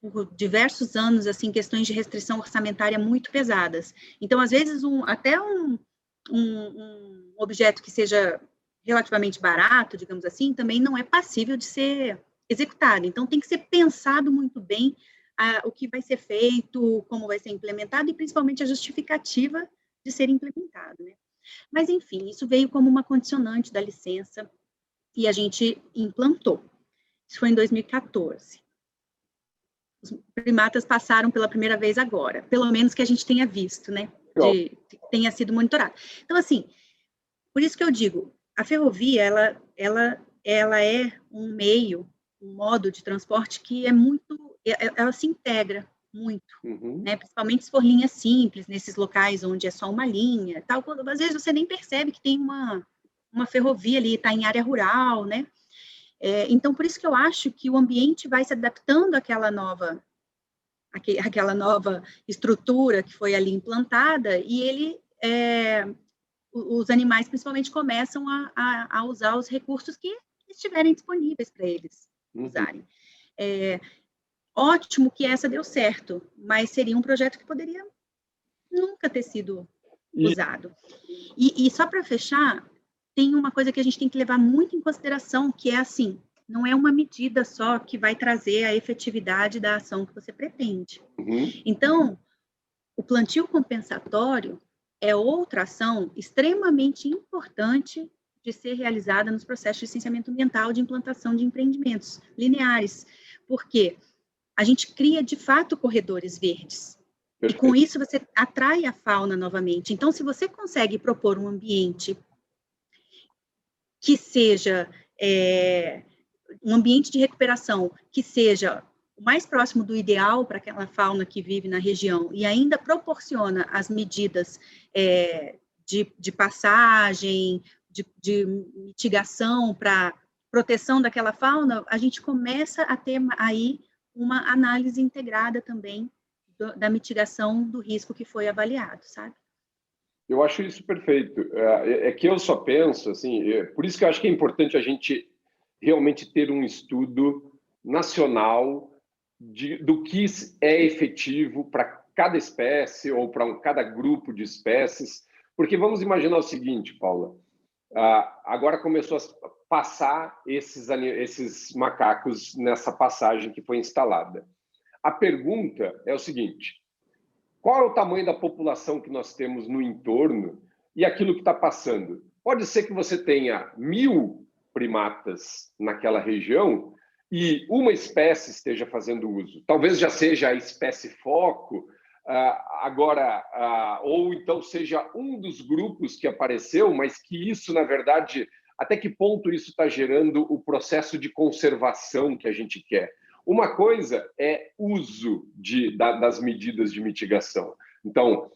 por diversos anos, assim, questões de restrição orçamentária muito pesadas. Então, às vezes, até um objeto que seja relativamente barato, digamos assim, também não é passível de ser executado. Então, tem que ser pensado muito bem o que vai ser feito, como vai ser implementado e, principalmente, a justificativa de ser implementado, né? Mas, enfim, isso veio como uma condicionante da licença e a gente implantou. Isso foi em 2014. Os primatas passaram pela primeira vez agora, pelo menos que a gente tenha visto, né? Tenha sido monitorado. Então, assim, por isso que eu digo, a ferrovia, ela é um meio, um modo de transporte que é muito, ela se integra muito, né? Principalmente se for linha simples, nesses locais onde é só uma linha, tal, quando, às vezes você nem percebe que tem uma ferrovia ali, está em área rural, né? Então, por isso que eu acho que o ambiente vai se adaptando àquela nova estrutura que foi ali implantada, e os animais, principalmente, começam a usar os recursos que estiverem disponíveis para eles usarem. Ótimo que essa deu certo, mas seria um projeto que poderia nunca ter sido usado. E só para fechar, tem uma coisa que a gente tem que levar muito em consideração, que é assim, não é uma medida só que vai trazer a efetividade da ação que você pretende. Então, o plantio compensatório é outra ação extremamente importante de ser realizada nos processos de licenciamento ambiental de implantação de empreendimentos lineares, porque a gente cria, de fato, corredores verdes. Perfeito. E com isso você atrai a fauna novamente. Então, se você consegue propor um ambiente que seja um ambiente de recuperação que seja o mais próximo do ideal para aquela fauna que vive na região e ainda proporciona as medidas de passagem, de mitigação para proteção daquela fauna, a gente começa a ter aí uma análise integrada também da mitigação do risco que foi avaliado, sabe? Eu acho isso perfeito. É que eu só penso, assim, por isso que eu acho que é importante a gente realmente ter um estudo nacional do que é efetivo para cada espécie ou para cada grupo de espécies. Porque vamos imaginar o seguinte, Paula, agora começou a passar esses macacos nessa passagem que foi instalada. A pergunta é o seguinte: qual é o tamanho da população que nós temos no entorno e aquilo que está passando? Pode ser que você tenha 1000 primatas naquela região e uma espécie esteja fazendo uso. Talvez já seja a espécie foco, ou então seja um dos grupos que apareceu, mas que isso, na verdade, até que ponto isso está gerando o processo de conservação que a gente quer? Uma coisa é uso das medidas de mitigação. Então,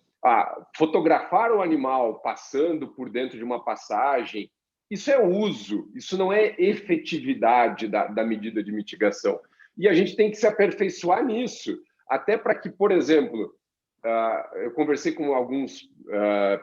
fotografar o animal passando por dentro de uma passagem, isso é uso, isso não é efetividade da medida de mitigação. E a gente tem que se aperfeiçoar nisso, até para que, por exemplo, eu conversei com alguns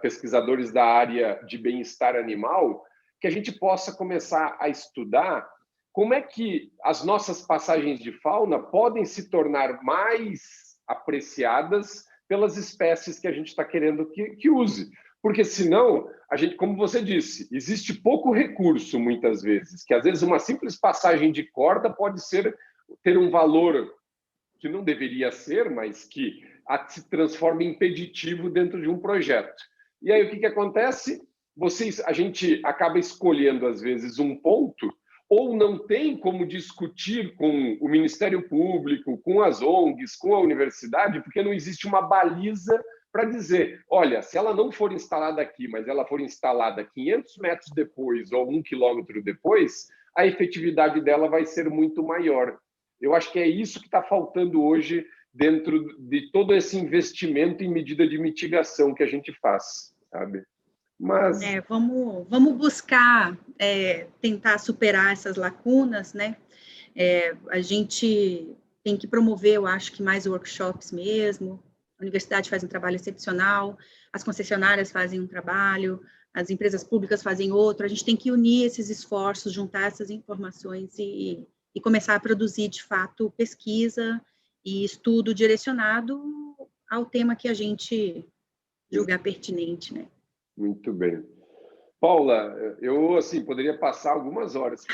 pesquisadores da área de bem-estar animal, que a gente possa começar a estudar como é que as nossas passagens de fauna podem se tornar mais apreciadas pelas espécies que a gente está querendo que use. Porque, senão, a gente, como você disse, existe pouco recurso, muitas vezes, que às vezes uma simples passagem de corda pode ter um valor que não deveria ser, mas que se transforma em impeditivo dentro de um projeto. E aí, o que acontece? A gente acaba escolhendo, às vezes, um ponto, ou não tem como discutir com o Ministério Público, com as ONGs, com a universidade, porque não existe uma baliza para dizer, olha, se ela não for instalada aqui, mas ela for instalada 500 metros depois ou 1 quilômetro depois, a efetividade dela vai ser muito maior. Eu acho que é isso que está faltando hoje dentro de todo esse investimento em medida de mitigação que a gente faz, sabe? Mas... vamos buscar tentar superar essas lacunas, né? A gente tem que promover, eu acho que mais workshops mesmo. A universidade faz um trabalho excepcional, as concessionárias fazem um trabalho, as empresas públicas fazem outro. A gente tem que unir esses esforços, juntar essas informações e começar a produzir, de fato, pesquisa e estudo direcionado ao tema que a gente julgar pertinente, né? Muito bem. Paula, eu assim poderia passar algumas horas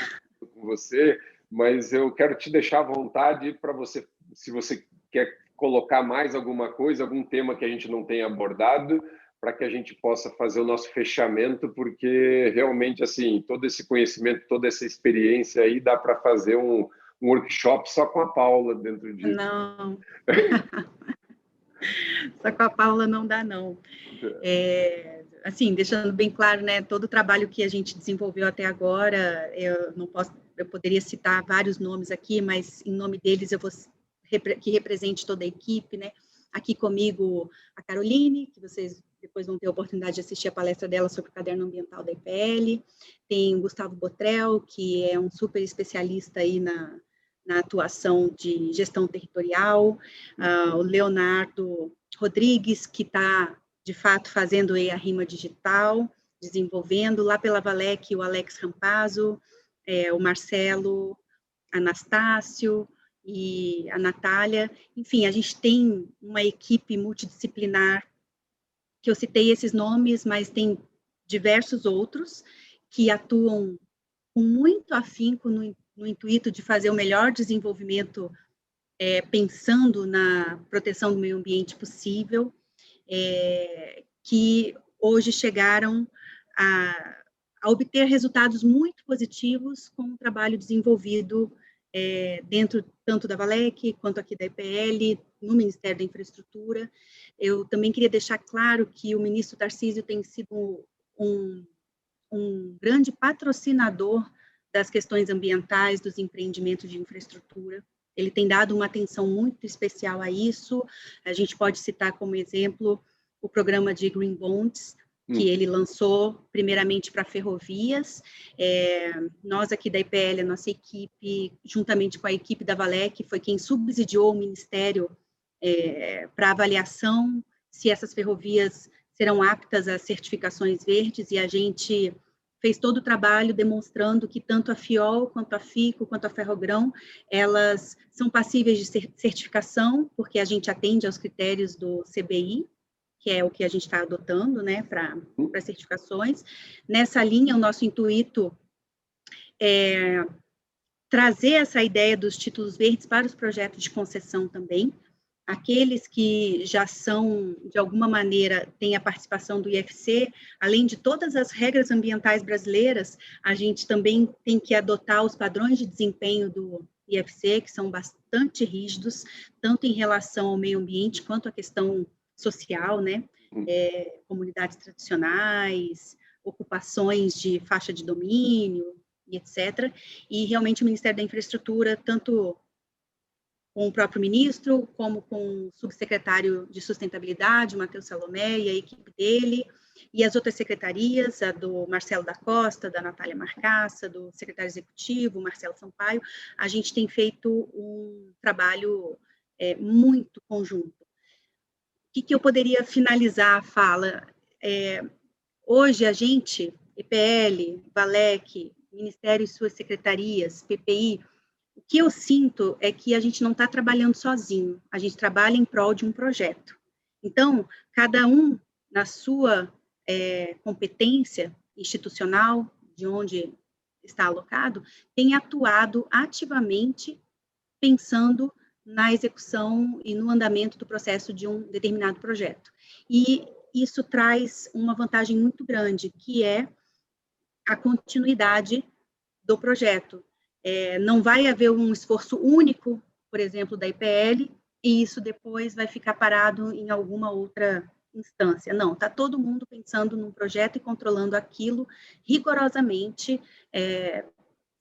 com você, mas eu quero te deixar à vontade para você, se você quer colocar mais alguma coisa, algum tema que a gente não tenha abordado, para que a gente possa fazer o nosso fechamento, porque realmente assim todo esse conhecimento, toda essa experiência aí dá para fazer um workshop só com a Paula dentro disso. Não, só com a Paula não dá, não. Assim, deixando bem claro, né, todo o trabalho que a gente desenvolveu até agora, eu poderia citar vários nomes aqui, mas em nome deles eu vou que represente toda a equipe, né? Aqui comigo a Caroline, que vocês depois vão ter a oportunidade de assistir a palestra dela sobre o caderno ambiental da IPL. Tem o Gustavo Botrel, que é um super especialista aí na atuação de gestão territorial. O Leonardo Rodrigues, que está, de fato, fazendo aí a RIMA digital, desenvolvendo. Lá pela Valec, o Alex Rampazzo, o Marcelo Anastácio e a Natália. Enfim, a gente tem uma equipe multidisciplinar, que eu citei esses nomes, mas tem diversos outros que atuam com muito afinco no intuito de fazer o melhor desenvolvimento, pensando na proteção do meio ambiente possível, que hoje chegaram a obter resultados muito positivos com o trabalho desenvolvido dentro tanto da Valec quanto aqui da IPL, no Ministério da Infraestrutura. Eu também queria deixar claro que o ministro Tarcísio tem sido um grande patrocinador das questões ambientais, dos empreendimentos de infraestrutura. Ele tem dado uma atenção muito especial a isso. A gente pode citar como exemplo o programa de Green Bonds, que ele lançou primeiramente para ferrovias. Nós aqui da IPL, a nossa equipe, juntamente com a equipe da Valec, foi quem subsidiou o Ministério para avaliação se essas ferrovias serão aptas às certificações verdes, e a gente fez todo o trabalho demonstrando que tanto a FIOL, quanto a FICO, quanto a Ferrogrão, elas são passíveis de certificação, porque a gente atende aos critérios do CBI, que é o que a gente está adotando, né, para certificações. Nessa linha, o nosso intuito é trazer essa ideia dos títulos verdes para os projetos de concessão também. Aqueles que já são, de alguma maneira, têm a participação do IFC, além de todas as regras ambientais brasileiras, a gente também tem que adotar os padrões de desempenho do IFC, que são bastante rígidos, tanto em relação ao meio ambiente, quanto à questão social, né? Comunidades tradicionais, ocupações de faixa de domínio, etc. E, realmente, o Ministério da Infraestrutura, tanto com o próprio ministro, como com o subsecretário de Sustentabilidade, o Matheus Salomé, e a equipe dele, e as outras secretarias, a do Marcelo da Costa, da Natália Marcaça, do secretário executivo, Marcelo Sampaio, a gente tem feito um trabalho muito conjunto. O que eu poderia finalizar a fala? Hoje, a gente, EPL, Valec, Ministério e suas secretarias, PPI, o que eu sinto é que a gente não está trabalhando sozinho, a gente trabalha em prol de um projeto. Então, cada um, na sua competência institucional, de onde está alocado, tem atuado ativamente pensando na execução e no andamento do processo de um determinado projeto. E isso traz uma vantagem muito grande, que é a continuidade do projeto. Não vai haver um esforço único, por exemplo, da IPL, e isso depois vai ficar parado em alguma outra instância. Não, está todo mundo pensando num projeto e controlando aquilo rigorosamente,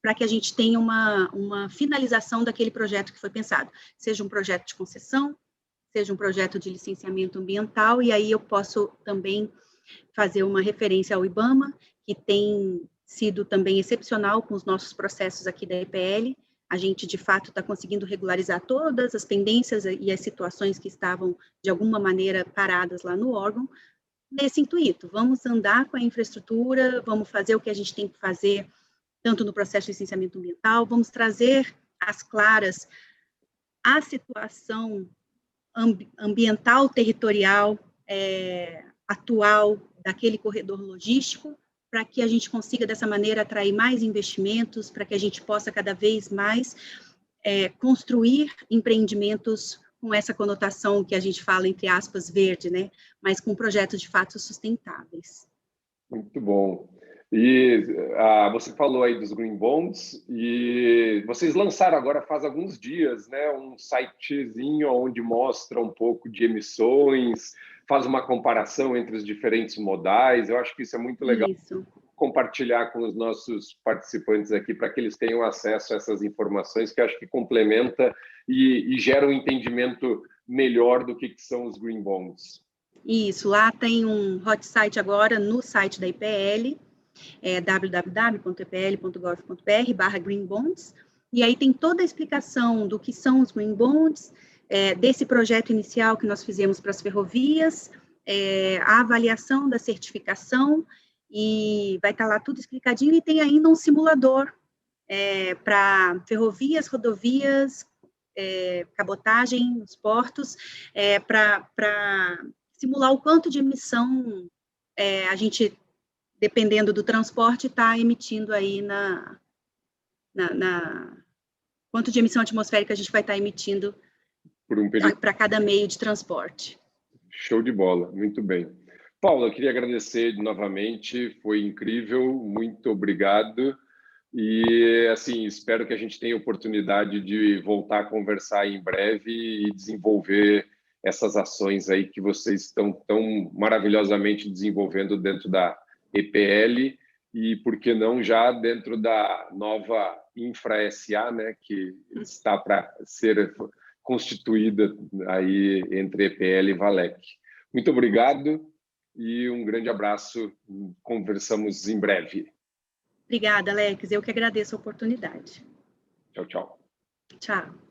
para que a gente tenha uma finalização daquele projeto que foi pensado, seja um projeto de concessão, seja um projeto de licenciamento ambiental, e aí eu posso também fazer uma referência ao IBAMA, que tem sido também excepcional com os nossos processos aqui da IPL. A gente, de fato, está conseguindo regularizar todas as pendências e as situações que estavam, de alguma maneira, paradas lá no órgão, nesse intuito. Vamos andar com a infraestrutura, vamos fazer o que a gente tem que fazer, tanto no processo de licenciamento ambiental, vamos trazer às claras a situação ambiental, territorial, atual daquele corredor logístico, para que a gente consiga, dessa maneira, atrair mais investimentos, para que a gente possa cada vez mais construir empreendimentos com essa conotação que a gente fala, entre aspas, verde, né? Mas com projetos de fato sustentáveis. Muito bom. E você falou aí dos Green Bonds e vocês lançaram agora faz alguns dias, né, um sitezinho onde mostra um pouco de emissões, faz uma comparação entre os diferentes modais. Eu acho que isso é muito legal. Isso. Compartilhar com os nossos participantes aqui para que eles tenham acesso a essas informações que eu acho que complementa e gera um entendimento melhor do que são os Green Bonds. Isso, lá tem um hot site agora no site da IPL, www.ipl.gov.br/greenbonds, e aí tem toda a explicação do que são os Green Bonds, desse projeto inicial que nós fizemos para as ferrovias, a avaliação da certificação, e vai estar lá tudo explicadinho, e tem ainda um simulador para ferrovias, rodovias, cabotagem nos portos, para simular o quanto de emissão a gente, dependendo do transporte, está emitindo aí quanto de emissão atmosférica a gente vai estar emitindo por um período para cada meio de transporte. Show de bola, muito bem. Paula, eu queria agradecer novamente, foi incrível, muito obrigado. E, assim, espero que a gente tenha oportunidade de voltar a conversar em breve e desenvolver essas ações aí que vocês estão tão maravilhosamente desenvolvendo dentro da EPL e, por que não, já dentro da nova Infra SA, né, que está para ser constituída aí entre EPL e Valec. Muito obrigado e um grande abraço. Conversamos em breve. Obrigada, Alex. Eu que agradeço a oportunidade. Tchau, tchau. Tchau.